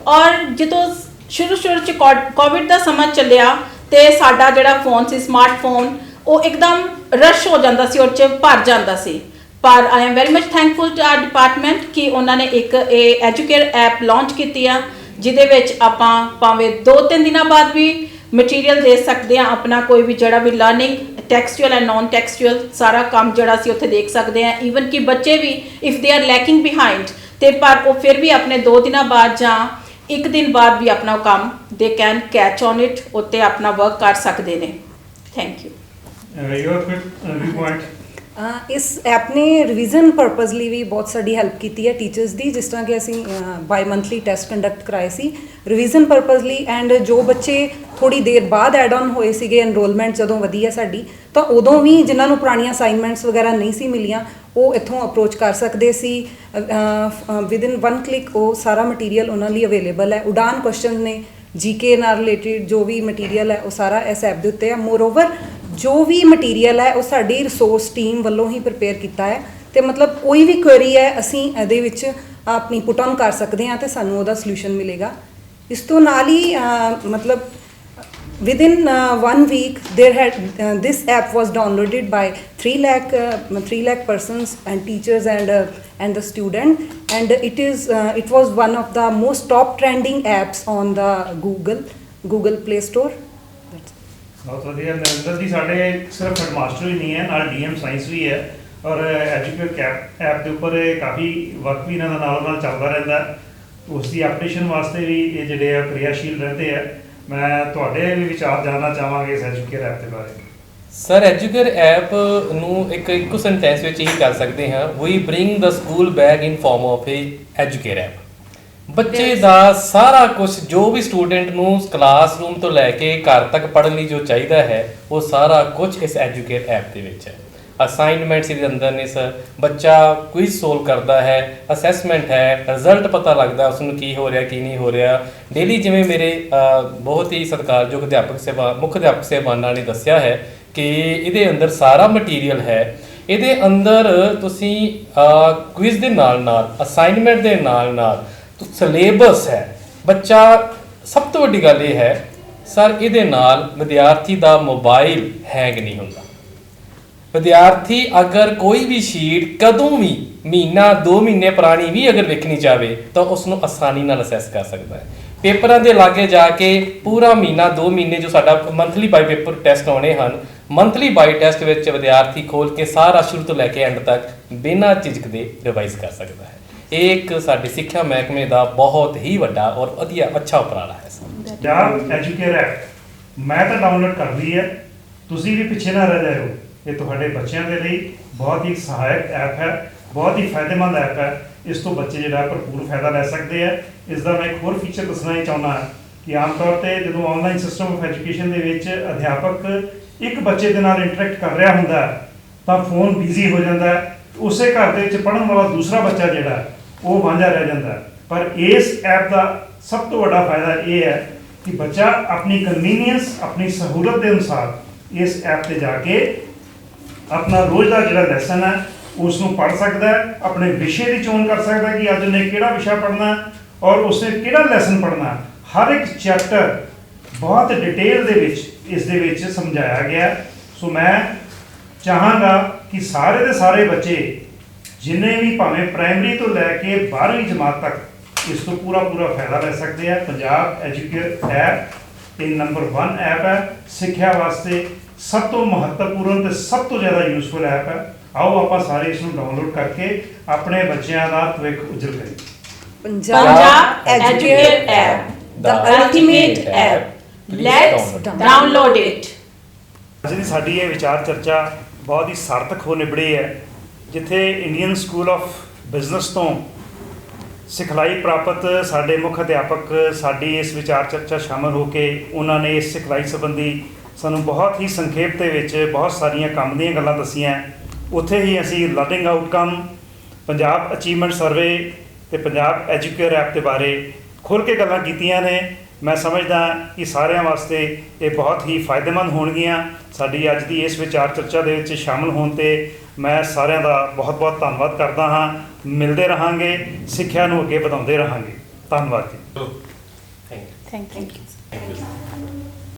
ਔਰ ਜਦੋਂ ਸ਼ੁਰੂ 'ਚ ਕੋਵਿਡ ਦਾ ਸਮਾਂ ਚੱਲਿਆ ਤੇ ਸਾਡਾ ਜਿਹੜਾ ਫੋਨ ਸੀ, ਸਮਾਰਟਫੋਨ, ਉਹ ਇੱਕਦਮ ਰਸ਼ ਹੋ ਜਾਂਦਾ ਸੀ, ਉਹ 'ਚ ਭਰ ਜਾਂਦਾ ਸੀ। ਪਰ I am very much thankful to our department ਕਿ ਉਹਨਾਂ ਨੇ ਇੱਕ ਇਹ ਐਜੂਕੇਅਰ ਐਪ ਲਾਂਚ ਕੀਤੀ ਆ, ਜਿਹਦੇ ਵਿੱਚ ਆਪਾਂ ਭਾਵੇਂ 2-3 ਦਿਨਾਂ ਬਾਅਦ ਵੀ ਮਟੀਰੀਅਲ ਦੇ ਸਕਦੇ ਹਾਂ, ਆਪਣਾ ਕੋਈ ਵੀ ਜਿਹੜਾ ਵੀ ਲਰਨਿੰਗ ਟੈਕਸਚੁਅਲ ਐਂਡ ਨॉन ਟੈਕਸਚੁਅਲ ਸਾਰਾ ਕੰਮ ਜਿਹੜਾ ਸੀ ਉੱਥੇ ਦੇਖ ਸਕਦੇ ਹਾਂ। ਈਵਨ ਕਿ ਬੱਚੇ ਵੀ if they are lacking behind, ਤੇ ਪਰ ਉਹ ਫਿਰ ਵੀ ਆਪਣੇ 2 ਦਿਨਾਂ ਬਾਅਦ ਜਾਂ 1 ਦਿਨ ਬਾਅਦ ਵੀ ਆਪਣਾ ਕੰਮ they can catch on it, ਉੱਤੇ ਆਪਣਾ ਵਰਕ ਕਰ ਸਕਦੇ ਨੇ। Thank you. Your review point? ਇਸ ਐਪ ਨੇ ਰਿਵੀਜ਼ਨ ਪਰਪਸ ਲਈ ਵੀ ਬਹੁਤ ਸਾਡੀ ਹੈਲਪ ਕੀਤੀ ਹੈ ਟੀਚਰਸ ਦੀ, ਜਿਸ ਤਰ੍ਹਾਂ ਕਿ ਅਸੀਂ ਬਾਈ ਮੰਥਲੀ ਟੈਸਟ ਕੰਡਕਟ ਕਰਾਏ ਸੀ ਰਿਵੀਜ਼ਨ ਪਰਪਸ ਲਈ। ਐਂਡ ਜੋ ਬੱਚੇ ਥੋੜੀ ਦੇਰ ਬਾਅਦ ਐਡ ਆਨ ਹੋਏ ਸੀਗੇ, ਐਨਰੋਲਮੈਂਟ ਜਦੋਂ ਵਧੀ ਹੈ ਸਾਡੀ, ਤਾਂ ਉਦੋਂ ਵੀ ਜਿਨ੍ਹਾਂ ਨੂੰ ਪੁਰਾਣੀਆਂ ਅਸਾਈਨਮੈਂਟਸ ਵਗੈਰਾ ਨਹੀਂ ਸੀ ਮਿਲੀਆਂ, ਉਹ ਇੱਥੋਂ ਅਪਰੋਚ ਕਰ ਸਕਦੇ ਸੀ। ਵਿਦਿਨ 1 ਕਲਿੱਕ ਉਹ ਸਾਰਾ ਮਟੀਰੀਅਲ ਉਹਨਾਂ ਲਈ ਅਵੇਲੇਬਲ ਹੈ। ਉਡਾਨ ਕੁਐਸਚਨ ਨੇ, ਜੀਕੇ ਨਾਲ ਰਿਲੇਟਿਡ ਜੋ ਵੀ ਮਟੀਰੀਅਲ ਹੈ ਉਹ ਸਾਰਾ ਇਸ ਐਪ ਦੇ ਉੱਤੇ ਹੈ। ਮੋਰਓਵਰ ਜੋ ਵੀ ਮਟੀਰੀਅਲ ਹੈ ਉਹ ਸਾਡੀ ਰਿਸੋਰਸ ਟੀਮ ਵੱਲੋਂ ਹੀ ਪ੍ਰਿਪੇਅਰ ਕੀਤਾ ਹੈ, ਅਤੇ ਮਤਲਬ ਕੋਈ ਵੀ ਕੁਐਰੀ ਹੈ ਅਸੀਂ ਇਹਦੇ ਵਿੱਚ ਆਪਣੀ ਪੁੱਟ ਔਨ ਕਰ ਸਕਦੇ ਹਾਂ ਅਤੇ ਸਾਨੂੰ ਉਹਦਾ ਸਲਿਊਸ਼ਨ ਮਿਲੇਗਾ। ਇਸ ਤੋਂ ਨਾਲ ਹੀ ਮਤਲਬ within 1 week this app was downloaded by 3 lakh persons and teachers and the student, and it was one of the most top trending apps on the Google Play Store। ਬਹੁਤ ਵਧੀਆ। ਨਰਿੰਦਰ ਜੀ ਸਾਡੇ ਸਿਰਫ ਹੈਡਮਾਸਟਰ ਹੀ ਨਹੀਂ ਹੈ, ਨਾਲ ਡੀਐਮ ਸਾਇੰਸ ਵੀ ਹੈ, ਔਰ ਐਜੂਕੇਅਰ ਐਪ ਦੇ ਉੱਪਰ ਕਾਫੀ ਵਰਕ ਵੀ ਇਹਨਾਂ ਦਾ ਨਾਲ ਚੱਲਦਾ ਰਹਿੰਦਾ, ਉਸ ਦੀ ਅਪਡੇਸ਼ਨ ਵਾਸਤੇ ਵੀ ਇਹ ਜਿਹੜੇ ਆ ਕਿਰਿਆਸ਼ੀਲ ਰਹਿੰਦੇ ਆ। ਮੈਂ ਤੁਹਾਡੇ ਵੀ ਵਿਚਾਰ ਜਾਣਨਾ ਚਾਹਾਂਗੇ ਇਸ ਐਜੂਕੇਅਰ ਐਪ ਦੇ ਬਾਰੇ। ਸਰ, ਐਜੂਕੇਅਰ ਐਪ ਨੂੰ ਇੱਕੋ ਸੈਂਟੈਂਸ ਵਿੱਚ ਹੀ ਕਰ ਸਕਦੇ ਹਾਂ, we bring the school back in form of a EduCare app. ਬੱਚੇ ਦਾ ਸਾਰਾ ਕੁਝ ਜੋ ਵੀ ਸਟੂਡੈਂਟ ਨੂੰ ਕਲਾਸਰੂਮ ਤੋਂ ਲੈ ਕੇ ਘਰ ਤੱਕ ਪੜ੍ਹਨ ਲਈ ਜੋ ਚਾਹੀਦਾ ਹੈ, ਉਹ ਸਾਰਾ ਕੁਝ ਇਸ ਐਜੂਕੇਅਰ ਐਪ ਦੇ ਵਿੱਚ ਹੈ। ਅਸਾਈਨਮੈਂਟਸ ਇਹਦੇ ਅੰਦਰ ਨੇ ਸਰ, ਬੱਚਾ ਕੁਇਜ਼ ਸੋਲਵ ਕਰਦਾ ਹੈ, ਅਸੈਸਮੈਂਟ ਹੈ, ਰਿਜ਼ਲਟ ਪਤਾ ਲੱਗਦਾ ਉਸ ਨੂੰ ਕੀ ਹੋ ਰਿਹਾ ਕੀ ਨਹੀਂ ਹੋ ਰਿਹਾ ਡੇਲੀ। ਜਿਵੇਂ ਮੇਰੇ ਬਹੁਤ ਹੀ ਸਤਿਕਾਰਯੋਗ ਮੁੱਖ ਅਧਿਆਪਕ ਸਾਹਿਬਾਨਾਂ ਨੇ ਦੱਸਿਆ ਹੈ ਕਿ ਇਹਦੇ ਅੰਦਰ ਸਾਰਾ ਮਟੀਰੀਅਲ ਹੈ। ਇਹਦੇ ਅੰਦਰ ਤੁਸੀਂ ਕੁਇਜ਼ ਦੇ ਨਾਲ ਅਸਾਈਨਮੈਂਟ ਦੇ ਨਾਲ ਸਿਲੇਬਸ ਹੈ। ਬੱਚਾ, ਸਭ ਤੋਂ ਵੱਡੀ ਗੱਲ ਇਹ ਹੈ ਸਰ, ਇਹਦੇ ਨਾਲ ਵਿਦਿਆਰਥੀ ਦਾ ਮੋਬਾਈਲ ਹੈਂਗ ਨਹੀਂ ਹੁੰਦਾ। ਵਿਦਿਆਰਥੀ ਅਗਰ ਕੋਈ ਵੀ ਸ਼ੀਟ ਕਦੋਂ ਵੀ ਮਹੀਨਾ 2 ਮਹੀਨੇ ਪੁਰਾਣੀ ਵੀ ਅਗਰ ਵੇਖਣੀ ਚਾਹਵੇ ਤਾਂ ਉਸ ਨੂੰ ਆਸਾਨੀ ਨਾਲ ਅਸੈਸ ਕਰ ਸਕਦਾ ਹੈ। ਪੇਪਰਾਂ ਦੇ ਲਾਗੇ ਜਾ ਕੇ ਪੂਰਾ ਮਹੀਨਾ 2 ਮਹੀਨੇ ਜੋ ਸਾਡਾ ਮੰਥਲੀ ਬਾਈ ਪੇਪਰ ਟੈਸਟ ਆਉਣੇ ਹਨ, ਮੰਥਲੀ ਬਾਈ ਟੈਸਟ ਵਿੱਚ ਵਿਦਿਆਰਥੀ ਖੋਲ ਕੇ ਸਾਰਾ ਸ਼ੁਰੂ ਤੋਂ ਲੈ ਕੇ ਐਂਡ ਤੱਕ ਬਿਨਾਂ ਝਿਜਕ ਦੇ ਰਿਵਾਈਜ਼ ਕਰ ਸਕਦਾ ਹੈ। ਇਹ ਇੱਕ ਸਾਡੇ ਸਿੱਖਿਆ ਮਹਿਕਮੇ ਦਾ ਬਹੁਤ ਹੀ ਵੱਡਾ ਔਰ ਵਧੀਆ ਅੱਛਾ ਉਪਰਾਲਾ ਹੈ ਸਰ। ਪੰਜਾਬ ਐਜੂਕੇਅਰ ਐਪ ਮੈਂ ਤਾਂ ਡਾਊਨਲੋਡ ਕਰ ਲਈ ਹੈ, ਤੁਸੀਂ ਵੀ ਪਿੱਛੇ ਨਾ ਰਹਿ ਜਾਇਓ। ਇਹ ਤੁਹਾਡੇ ਬੱਚਿਆਂ ਦੇ ਲਈ ਬਹੁਤ ਹੀ ਸਹਾਇਕ ਐਪ ਹੈ, ਬਹੁਤ ਹੀ ਫਾਇਦੇਮੰਦ ਐਪ ਹੈ। ਇਸ ਤੋਂ ਬੱਚੇ ਜਿਹੜਾ ਭਰਪੂਰ ਫਾਇਦਾ ਲੈ ਸਕਦੇ ਆ। ਇਸ ਦਾ ਮੈਂ ਇੱਕ ਹੋਰ ਫੀਚਰ ਦੱਸਣਾ ਹੀ ਚਾਹੁੰਦਾ ਕਿ ਆਮ ਤੌਰ 'ਤੇ ਜਦੋਂ ਆਨਲਾਈਨ ਸਿਸਟਮ ਆਫ ਐਜੂਕੇਸ਼ਨ ਦੇ ਵਿੱਚ ਅਧਿਆਪਕ ਇੱਕ ਬੱਚੇ ਦੇ ਨਾਲ ਇੰਟਰੈਕਟ ਕਰ ਰਿਹਾ ਹੁੰਦਾ ਤਾਂ ਫੋਨ ਬਿਜ਼ੀ ਹੋ ਜਾਂਦਾ, ਉਸੇ ਘਰ ਦੇ ਵਿੱਚ ਪੜ੍ਹਨ ਵਾਲਾ ਦੂਸਰਾ ਬੱਚਾ ਜਿਹੜਾ ਉਹ ਵਾਂਝਾ ਰਹਿ ਜਾਂਦਾ। ਪਰ ਇਸ ਐਪ ਦਾ ਸਭ ਤੋਂ ਵੱਡਾ ਫਾਇਦਾ ਇਹ ਹੈ ਕਿ ਬੱਚਾ ਆਪਣੀ ਕਨਵੀਨੀਅੰਸ, ਆਪਣੀ ਸਹੂਲਤ ਦੇ ਅਨੁਸਾਰ ਇਸ ਐਪ 'ਤੇ ਜਾ ਕੇ ਆਪਣਾ ਰੋਜ਼ ਦਾ ਜਿਹੜਾ ਲੈਸਨ ਹੈ ਉਸ ਨੂੰ ਪੜ੍ਹ ਸਕਦਾ ਹੈ, ਆਪਣੇ ਵਿਸ਼ੇ ਦੀ ਚੋਣ ਕਰ ਸਕਦਾ ਕਿ ਅੱਜ ਉਹਨੇ ਕਿਹੜਾ ਵਿਸ਼ਾ ਪੜ੍ਹਨਾ ਔਰ ਉਸਨੇ ਕਿਹੜਾ ਲੈਸਨ ਪੜ੍ਹਨਾ। ਹਰ ਇੱਕ ਚੈਪਟਰ ਬਹੁਤ ਡਿਟੇਲ ਦੇ ਵਿੱਚ ਇਸ ਦੇ ਵਿੱਚ ਸਮਝਾਇਆ ਗਿਆ। ਸੋ ਮੈਂ ਚਾਹਾਂਗਾ ਕਿ ਸਾਰੇ ਦੇ ਸਾਰੇ ਬੱਚੇ ਜਿੰਨੇ ਵੀ ਭਾਵੇਂ ਪ੍ਰਾਇਮਰੀ ਤੋਂ ਲੈ ਕੇ 12ਵੀਂ ਜਮਾਤ ਤੱਕ ਇਸ ਤੋਂ ਪੂਰਾ ਫਾਇਦਾ ਲੈ ਸਕਦੇ ਆ। ਪੰਜਾਬ ਐਜੂਕੇਅਰ ਐਪ ਇਹ ਨੰਬਰ 1 ਐਪ ਹੈ ਸਿੱਖਿਆ ਵਾਸਤੇ, ਸਭ ਤੋਂ ਮਹੱਤਵਪੂਰਨ ਤੇ ਸਭ ਤੋਂ ਜ਼ਿਆਦਾ ਯੂਜ਼ਫੁਲ ਐਪ ਹੈ। ਆਓ ਆਪਾਂ ਸਾਰੇ ਇਸ ਨੂੰ ਡਾਊਨਲੋਡ ਕਰਕੇ ਆਪਣੇ ਬੱਚਿਆਂ ਦਾ ਭਵਿੱਖ ਉਜਲ ਕਰੀਏ। Punjab Educare App, the ultimate app. Let's download it. ਅੱਜ ਦੀ ਸਾਡੀ ਇਹ ਵਿਚਾਰ ਚਰਚਾ ਬਹੁਤ ਹੀ ਸਾਰਥਕ ਹੋ ਨਿਬੜੀ ਹੈ, ਜਿੱਥੇ ਇੰਡੀਅਨ ਸਕੂਲ ਆਫ ਬਿਜ਼ਨਸ ਤੋਂ ਸਿਖਲਾਈ ਪ੍ਰਾਪਤ ਸਾਡੇ ਮੁੱਖ ਅਧਿਆਪਕ ਸਾਡੀ ਇਸ ਵਿਚਾਰ ਚਰਚਾ ਸ਼ਾਮਲ ਹੋ ਕੇ ਉਹਨਾਂ ਨੇ ਇਸ ਸਿਖਲਾਈ ਸੰਬੰਧੀ ਸਾਨੂੰ ਬਹੁਤ ਹੀ ਸੰਖੇਪ ਦੇ ਵਿੱਚ ਬਹੁਤ ਸਾਰੀਆਂ ਕੰਮ ਦੀਆਂ ਗੱਲਾਂ ਦੱਸੀਆਂ। ਉੱਥੇ ਹੀ ਅਸੀਂ learning outcome, Punjab achievement survey ਤੇ ਪੰਜਾਬ ਐਜੂਕੇਅਰ ਐਪ ਦੇ ਬਾਰੇ ਖੁੱਲ੍ਹ ਕੇ ਗੱਲਾਂ ਕੀਤੀਆਂ ਨੇ। ਮੈਂ ਸਮਝਦਾ ਕਿ ਸਾਰਿਆਂ ਵਾਸਤੇ ਇਹ ਬਹੁਤ ਹੀ ਫਾਇਦੇਮੰਦ ਹੋਣਗੀਆਂ। ਸਾਡੀ ਅੱਜ ਦੀ ਇਸ ਵਿਚਾਰ ਚਰਚਾ ਦੇ ਵਿੱਚ ਸ਼ਾਮਲ ਹੋਣ ਤੇ ਮੈਂ ਸਾਰਿਆਂ ਦਾ ਬਹੁਤ ਧੰਨਵਾਦ ਕਰਦਾ ਹਾਂ। ਮਿਲਦੇ ਰਹਾਂਗੇ, ਸਿੱਖਿਆ ਨੂੰ ਅੱਗੇ ਵਧਾਉਂਦੇ ਰਹਾਂਗੇ। ਧੰਨਵਾਦ ਜੀ। Thank you. Thank you.